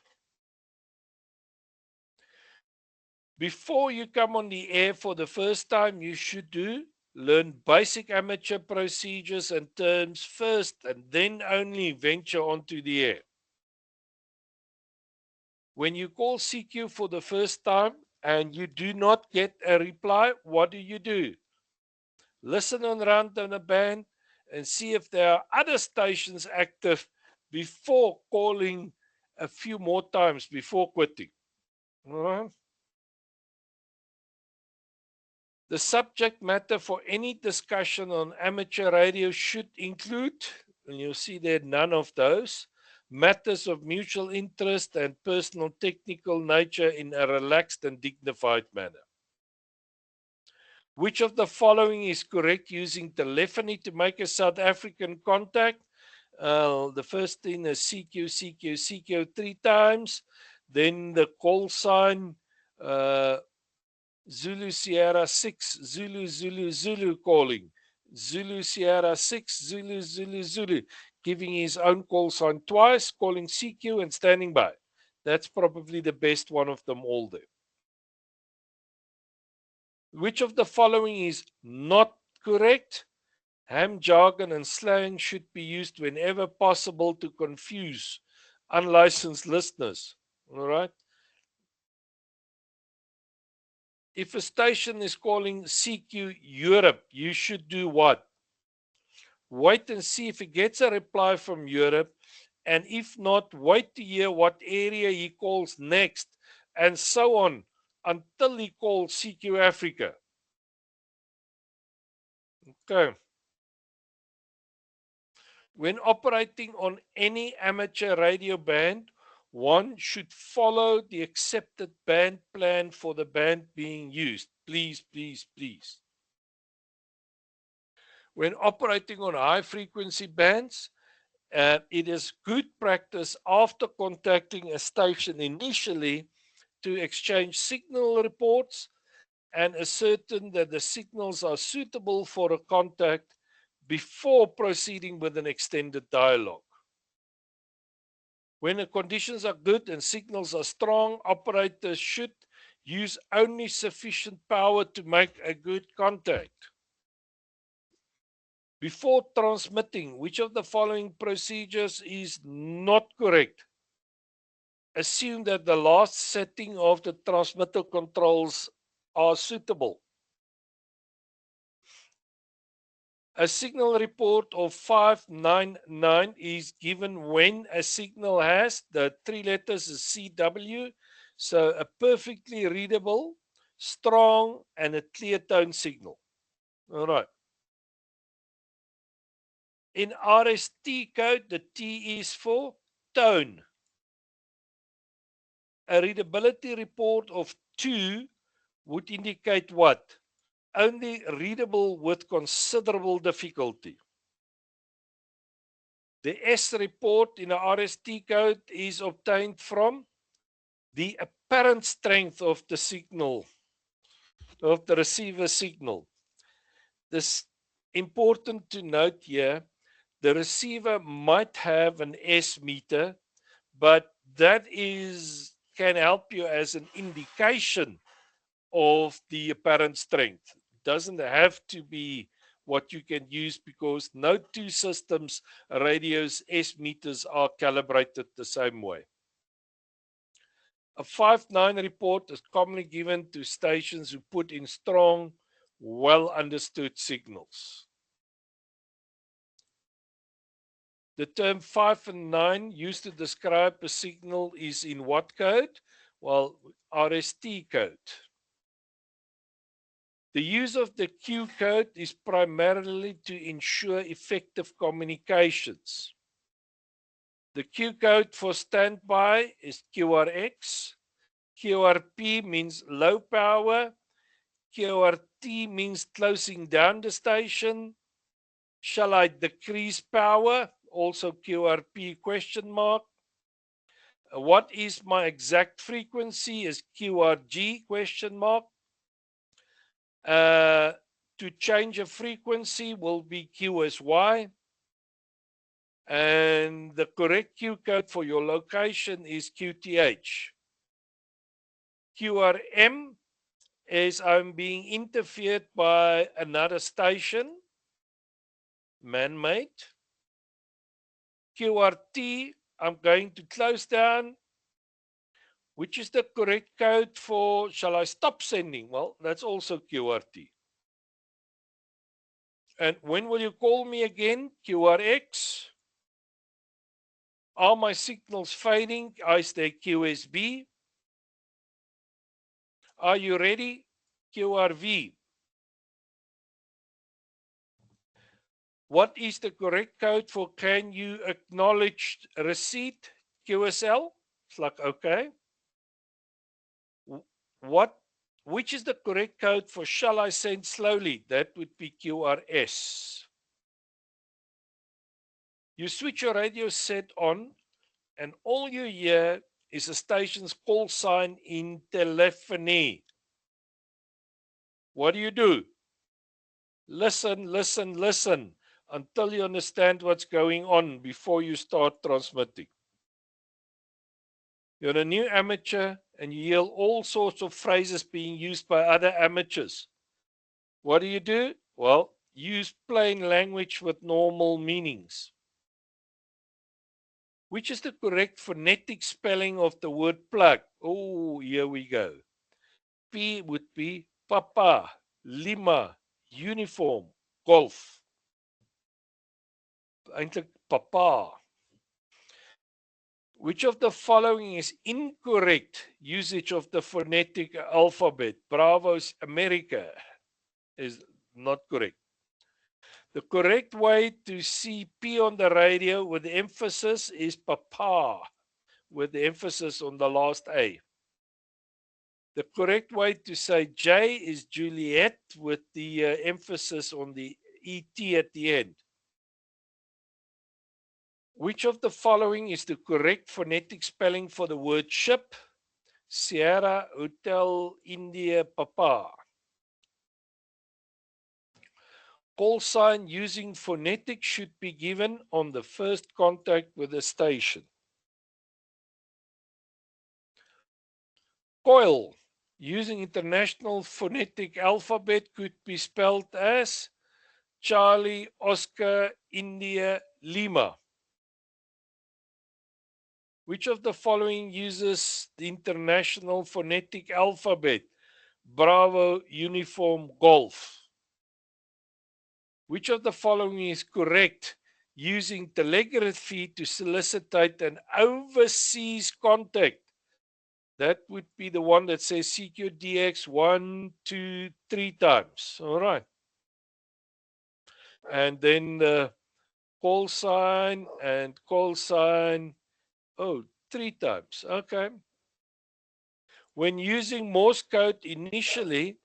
Before you come on the air for the first time, you should learn basic amateur procedures and terms first, and then only venture onto the air. When you call CQ for the first time and you do not get a reply, what do? Listen around on the band and see if there are other stations active before calling a few more times before quitting. All right? The subject matter for any discussion on amateur radio should include, and you'll see there none of those, matters of mutual interest and personal technical nature in a relaxed and dignified manner. Which of the following is correct using telephony to make a South African contact? The first thing is CQ, CQ, CQ 3 times. Then the call sign Zulu Sierra 6, Zulu, Zulu, Zulu calling. Zulu Sierra 6, Zulu, Zulu, Zulu. Giving his own call sign twice, calling CQ and standing by. That's probably the best one of them all there. Which of the following is not correct? Ham jargon and slang should be used whenever possible to confuse unlicensed listeners. All right. If a station is calling CQ Europe, you should do what? Wait and see if he gets a reply from Europe, and if not, wait to hear what area he calls next, and so on until he calls CQ Africa. Okay. When operating on any amateur radio band, one should follow the accepted band plan for the band being used. Please, please, please. When operating on high frequency bands, it is good practice after contacting a station initially to exchange signal reports and ascertain that the signals are suitable for a contact before proceeding with an extended dialogue. When the conditions are good and signals are strong, operators should use only sufficient power to make a good contact. Before transmitting, which of the following procedures is not correct? Assume that the last setting of the transmitter controls are suitable. A signal report of 599 is given when a signal has the 3 letters is CW, so a perfectly readable, strong, and a clear tone signal. All right. In RST code, the T is for tone. A readability report of 2 would indicate what? Only readable with considerable difficulty. The S report in the RST code is obtained from the apparent strength of the signal, of the receiver signal. This important to note here, the receiver might have an S meter, but that can help you as an indication of the apparent strength. It doesn't have to be what you can use because no two systems, radios, S meters are calibrated the same way. A 5.9 report is commonly given to stations who put in strong, well understood signals. The term 5 and 9 used to describe a signal is in what code? Well, RST code. The use of the Q code is primarily to ensure effective communications. The Q code for standby is QRX. QRP means low power. QRT means closing down the station. Shall I decrease power? Also QRP question mark. What is my exact frequency is QRG question mark. To change a frequency will be QSY. And the correct Q code for your location is QTH. QRM is I'm being interfered by another station, man-made. QRT, I'm going to close down. Which is the correct code for, shall I stop sending? Well, that's also QRT. And when will you call me again? QRX. Are my signals fading? I stay QSB. Are you ready? QRV. What is the correct code for can you acknowledge receipt? QSL. It's like, okay. Which is the correct code for shall I send slowly? That would be QRS. You switch your radio set on and all you hear is a station's call sign in telephony. What do? Listen, listen, listen until you understand what's going on before you start transmitting. You're a new amateur and you hear all sorts of phrases being used by other amateurs. What do? Well, use plain language with normal meanings. Which is the correct phonetic spelling of the word plug? Oh, here we go. P would be Papa, Lima, Uniform, Golf. Eintlik Papa. Which of the following is incorrect usage of the phonetic alphabet? Bravo's America is not correct. The correct way to see P on the radio with the emphasis is Papa, with the emphasis on the last A. The correct way to say J is Juliet with the emphasis on the ET at the end. Which of the following is the correct phonetic spelling for the word ship? Sierra, Hotel, India, Papa. Call sign using phonetic should be given on the first contact with the station. Coil using international phonetic alphabet could be spelled as Charlie, Oscar, India, Lima. Which of the following uses the international phonetic alphabet? Bravo, Uniform, Golf. Which of the following is correct using telegraphy to solicitate an overseas contact? That would be the one that says CQDX 1, 2, 3 times. All right. And then the call sign and call sign. Oh, 3 times. Okay. When using Morse code initially,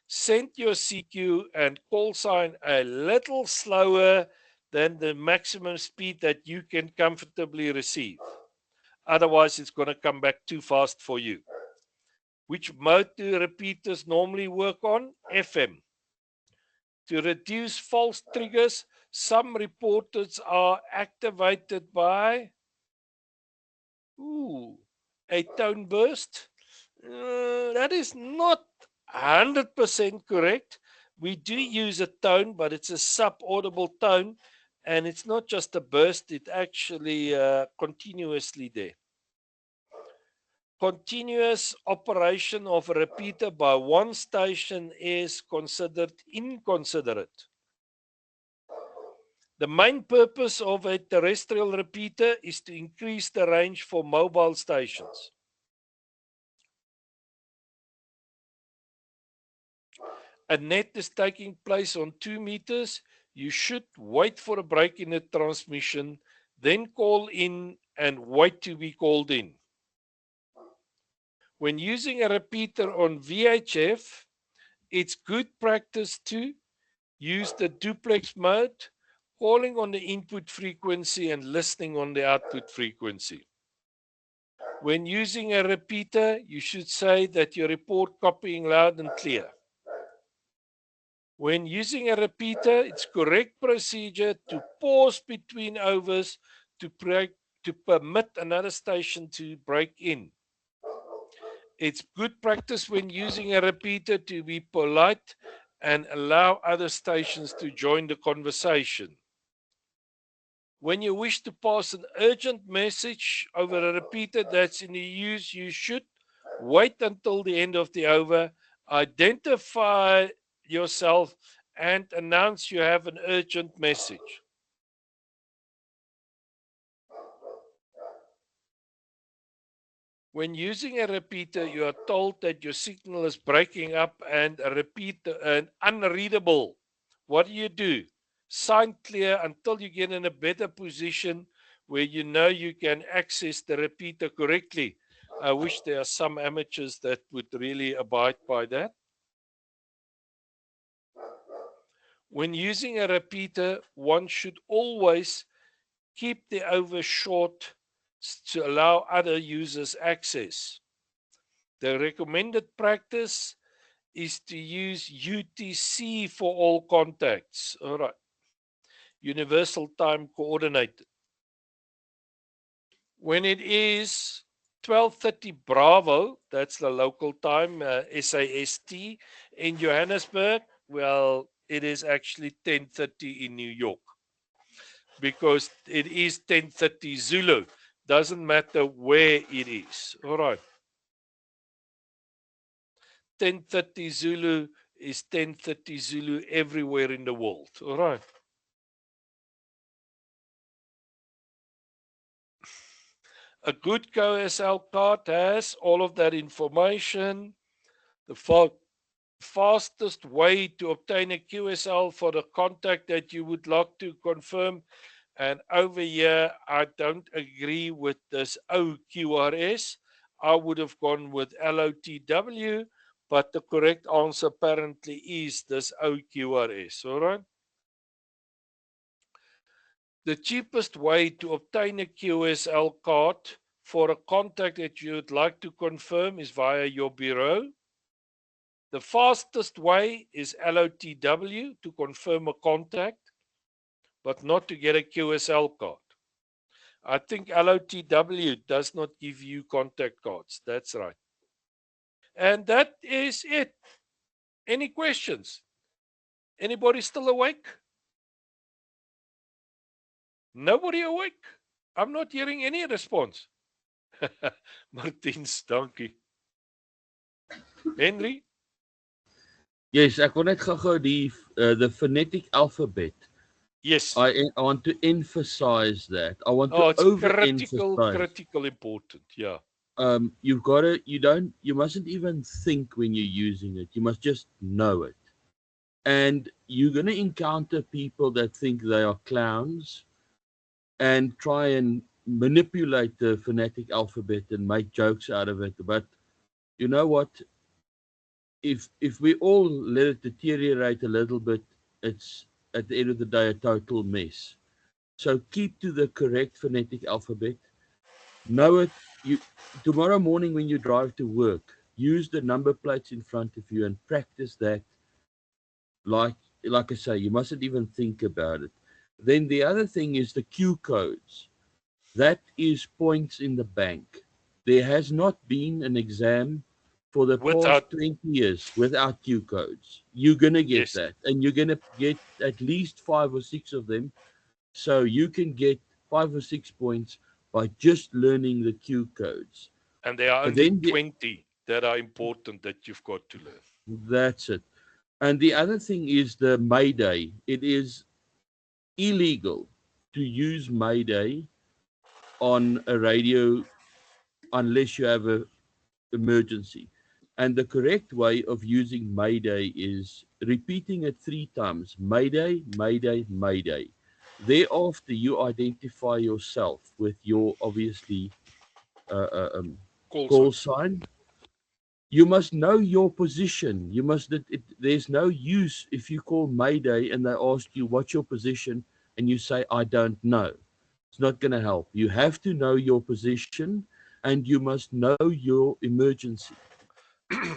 send your CQ and call sign a little slower than the maximum speed that you can comfortably receive. Otherwise, it's going to come back too fast for you. Which mode do repeaters normally work on? FM. To reduce false triggers, some reporters are activated by a tone burst. That is not 100% correct. We do use a tone, but it's a sub-audible tone, and it's not just a burst, it's actually continuously there. Continuous operation of a repeater by one station is considered inconsiderate. The main purpose of a terrestrial repeater is to increase the range for mobile stations. A net is taking place on 2 meters. You should wait for a break in the transmission, then call in and wait to be called in. When using a repeater on VHF, it's good practice to use the duplex mode, calling on the input frequency and listening on the output frequency. When using a repeater, you should say that you report copying loud and clear. When using a repeater, it's correct procedure to pause between overs to permit another station to break in. It's good practice when using a repeater to be polite and allow other stations to join the conversation. When you wish to pass an urgent message over a repeater that's in use, you should wait until the end of the over, identify yourself, and announce you have an urgent message. When using a repeater, you are told that your signal is breaking up and a repeater and unreadable. What do? Sign clear until you get in a better position where you know you can access the repeater correctly. I wish there are some amateurs that would really abide by that. When using a repeater, one should always keep the over short to allow other users access. The recommended practice is to use UTC for all contacts. All right. Universal Time Coordinated. When it is 12:30 Bravo, that's the local time, SAST, in Johannesburg, well, it is actually 10:30 in New York, because it is 10:30 Zulu. Doesn't matter where it is. All right. 10:30 Zulu is 10:30 Zulu everywhere in the world. All right. A good QSL card has all of that information. The fastest way to obtain a QSL for the contact that you would like to confirm, and over here I don't agree with this OQRS. I would have gone with LOTW, but the correct answer apparently is this OQRS. All right. The cheapest way to obtain a QSL card for a contact that you would like to confirm is via your bureau. The fastest way is LOTW to confirm a contact, but not to get a QSL card. I think LOTW does not give you contact cards. That's right. And that is it. Any questions? Anybody still awake? Nobody awake? I'm not hearing any response. Martiens, dankie. Henry? Yes, ek wil net gou-gou the phonetic alphabet. Yes. I want to emphasize that. I want to It's overemphasize. critical important. Yeah. You mustn't even think when you're using it. You must just know it. And you're going to encounter people that think they are clowns and try and manipulate the phonetic alphabet and make jokes out of it. But you know what? If we all let it deteriorate a little bit, it's at the end of the day a total mess. So keep to the correct phonetic alphabet. Know it. Tomorrow morning when you drive to work, use the number plates in front of you and practice that. Like I say, you mustn't even think about it. Then the other thing is the Q codes. That is points in the bank. There has not been an exam for the past 20 years without Q codes. You're going to get that. And you're going to get at least 5 or 6 of them. So you can get 5 or 6 points by just learning the Q codes. And there are only 20 that are important that you've got to learn. That's it. And the other thing is the Mayday. It is illegal to use Mayday on a radio unless you have an emergency. And the correct way of using Mayday is repeating it 3 times. Mayday, Mayday, Mayday. Thereafter, you identify yourself with your, obviously, call sign. You must know your position. There's no use if you call Mayday and they ask you what's your position and you say, I don't know. It's not going to help. You have to know your position and you must know your emergency.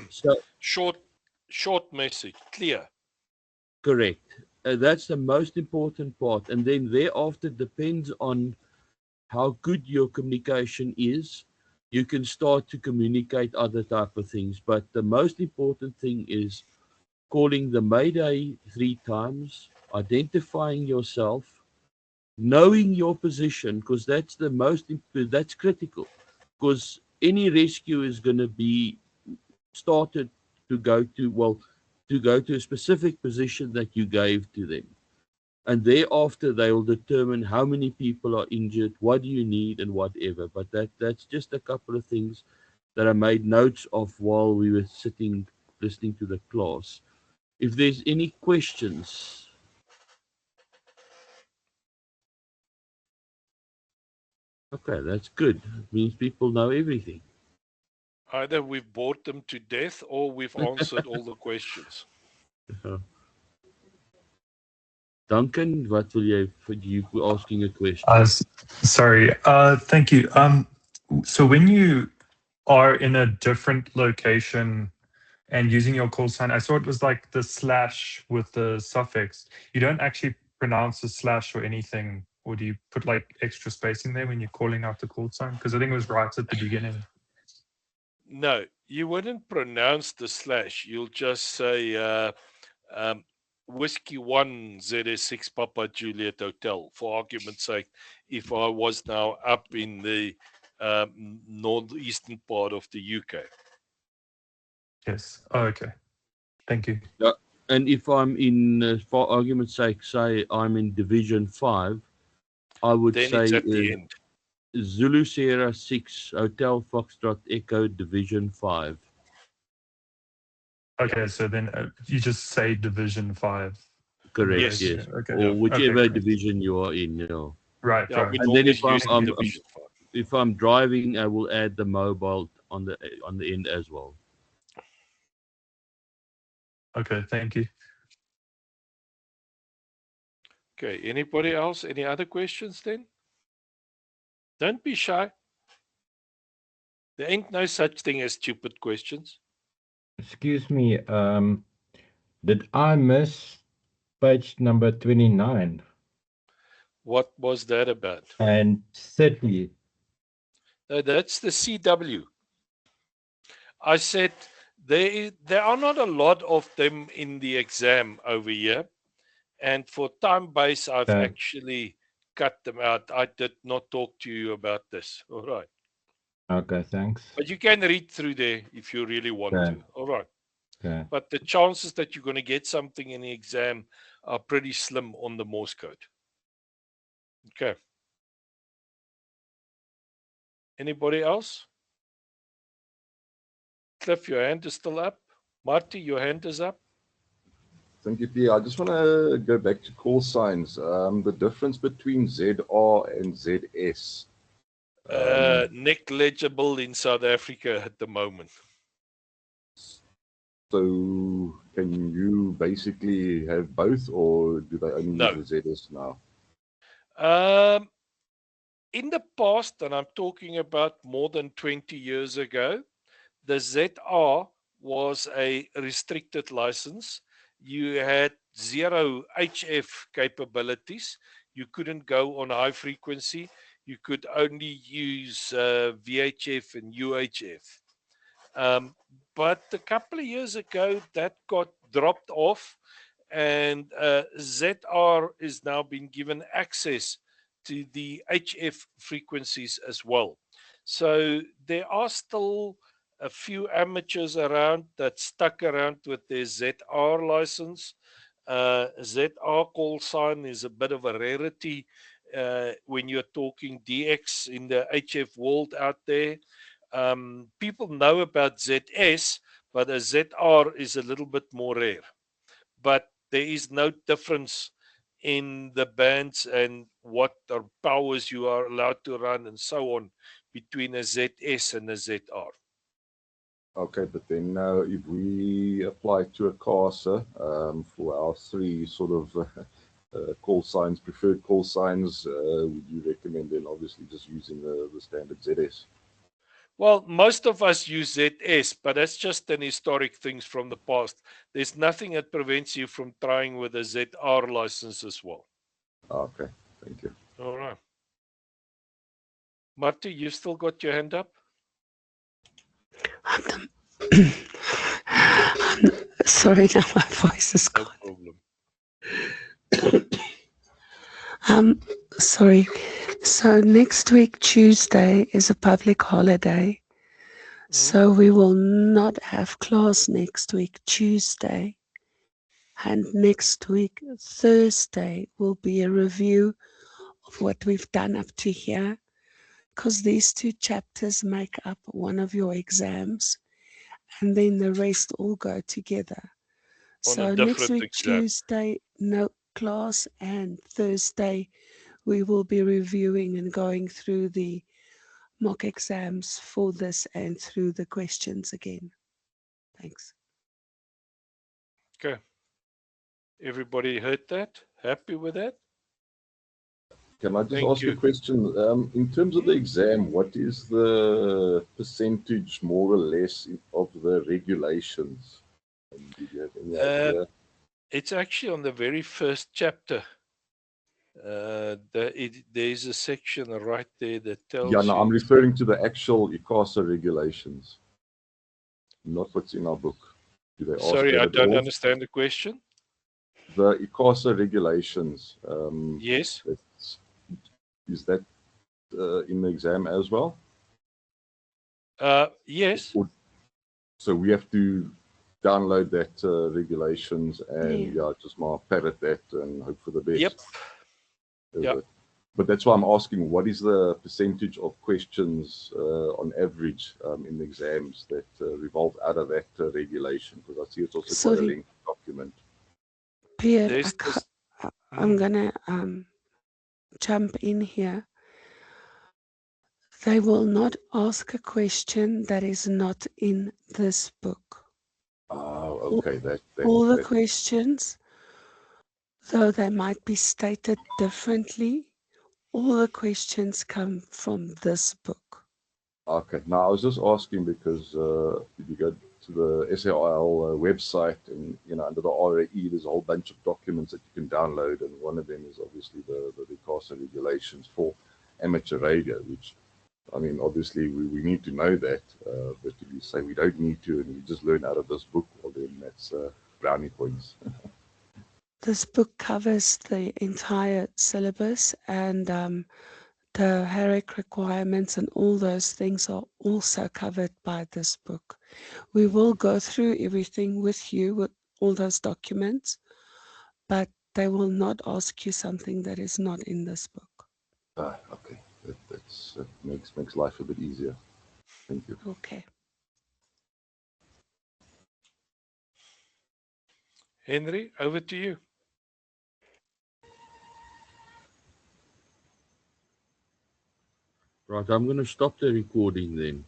So short message, clear. Correct. That's the most important part. And then thereafter depends on how good your communication is. you can start to communicate other type of things. But the most important thing is calling the Mayday 3 times, identifying yourself, knowing your position, because that's that's critical. Because any rescue is going to be started to go to a specific position that you gave to them. And thereafter, they will determine how many people are injured, what do you need, and whatever. But that's just a couple of things that I made notes of while we were sitting listening to the class. If there's any questions. Okay, that's good. It means people know everything. Either we've bored them to death or we've answered all the questions. Duncan, what will you for you asking a question? Sorry. Thank you. So when you are in a different location and using your call sign, I saw it was like the slash with the suffix. You don't actually pronounce the slash or anything, or do you put like extra spacing there when you're calling out the call sign? Because I think it was right at the beginning. No, you wouldn't pronounce the slash. You'll just say Whiskey 1 ZS6 Papa Juliet Hotel, for argument's sake, if I was now up in the northeastern part of the UK. Yes. Oh, okay. Thank you. Yeah. And if I'm in, for argument's sake, say I'm in Division 5, I would Then say it's at the end. Zulu Sierra 6 Hotel Foxtrot Echo Division 5. Okay, so then you just say Division 5. Correct, Yes. yes. Okay. Or whichever Okay, great. division you are in, you know. Right, Yeah, right. we And then normally if use I'm Division 5. if I'm driving, I will add the mobile on the end as well. Okay, thank you. Okay, anybody else? Any other questions then? Don't be shy. There ain't no such thing as stupid questions. Excuse me, did I miss page number 29 What was that about? and 30? No, that's the CW. I said there are not a lot of them in the exam over here. And for time base, I've Okay. actually cut them out. I did not talk to you about this. All right. Okay, thanks. But you can read through there if you really want Okay. to. All right. Okay. But the chances that you're going to get something in the exam are pretty slim on the Morse code. Okay. Anybody else? Cliff, your hand is still up. Marty, your hand is up. Thank you, Pierre. I just want to go back to call signs. The difference between ZR and ZS. Negligible in South Africa at the moment. So can you basically have both, or do they only No. use the ZS now? In the past, and I'm talking about more than 20 years ago, the ZR was a restricted license. You had 0 HF capabilities. You couldn't go on high frequency. You could only use VHF and UHF. But a couple of years ago, that got dropped off, and ZR is now being given access to the HF frequencies as well. So there are still a few amateurs around that stuck around with their ZR license. ZR call sign is a bit of a rarity when you're talking DX in the HF world out there. People know about ZS, but a ZR is a little bit more rare. But there is no difference in the bands and what powers you are allowed to run and so on between a ZS and a ZR. Okay, but then if we apply to a CASA for our three sort of call signs, preferred call signs, would you recommend then obviously just using the standard ZS? Well, most of us use ZS, but that's just an historic things from the past. There's nothing that prevents you from trying with a ZR license as well. Okay, thank you. All right. Marty, you still got your hand up? Sorry, now my voice is No gone. problem. Sorry. So next week, Tuesday, is a public holiday. So we will not have class next week, Tuesday. And next week, Thursday, will be a review of what we've done up to here, because these 2 chapters make up one of your exams, and then the rest all go together. On So a next different week, exam. Tuesday, no class, and Thursday, we will be reviewing and going through the mock exams for this and through the questions again. Thanks. Okay. Everybody heard that? Happy with that? Can I just Thank ask you a you. question? In terms of the exam, what is the percentage, more or less, of the regulations? Did you have any idea? It's actually on the very first chapter. There's a section right there that tells Yeah, no, I'm you. referring to the actual ICASA regulations, not what's in our book. Do they ask Sorry, that I at don't all? understand the question. The ICASA regulations. Yes. Is that in the exam as well? Yes. So we have to download that regulations and Yeah. just parrot that and hope for the best. Yep. Is Yep. it? But that's why I'm asking, what is the percentage of questions on average in the exams that revolve out of that regulation? Because I see it's also quite a Sorry, lengthy document. Pierre, There's this. I'm gonna jump in here. They will not ask a question that is not in this book. Oh, okay. All the That questions, though they might be stated differently, all the questions come from this book. okay. Now I was just asking because if you go to the SAIL website and under the RAE, there's a whole bunch of documents that you can download, and one of them is obviously the ICASA regulations for amateur radio, which I mean, obviously we need to know that, but if you say we don't need to and we just learn out of this book, well then that's brownie points. This book covers the entire syllabus, and the HERIC requirements and all those things are also covered by this book. We will go through everything with you, with all those documents, but they will not ask you something that is not in this book. Okay, that makes life a bit easier. Thank you. Okay. Henry, over to you. Right, I'm going to stop the recording then.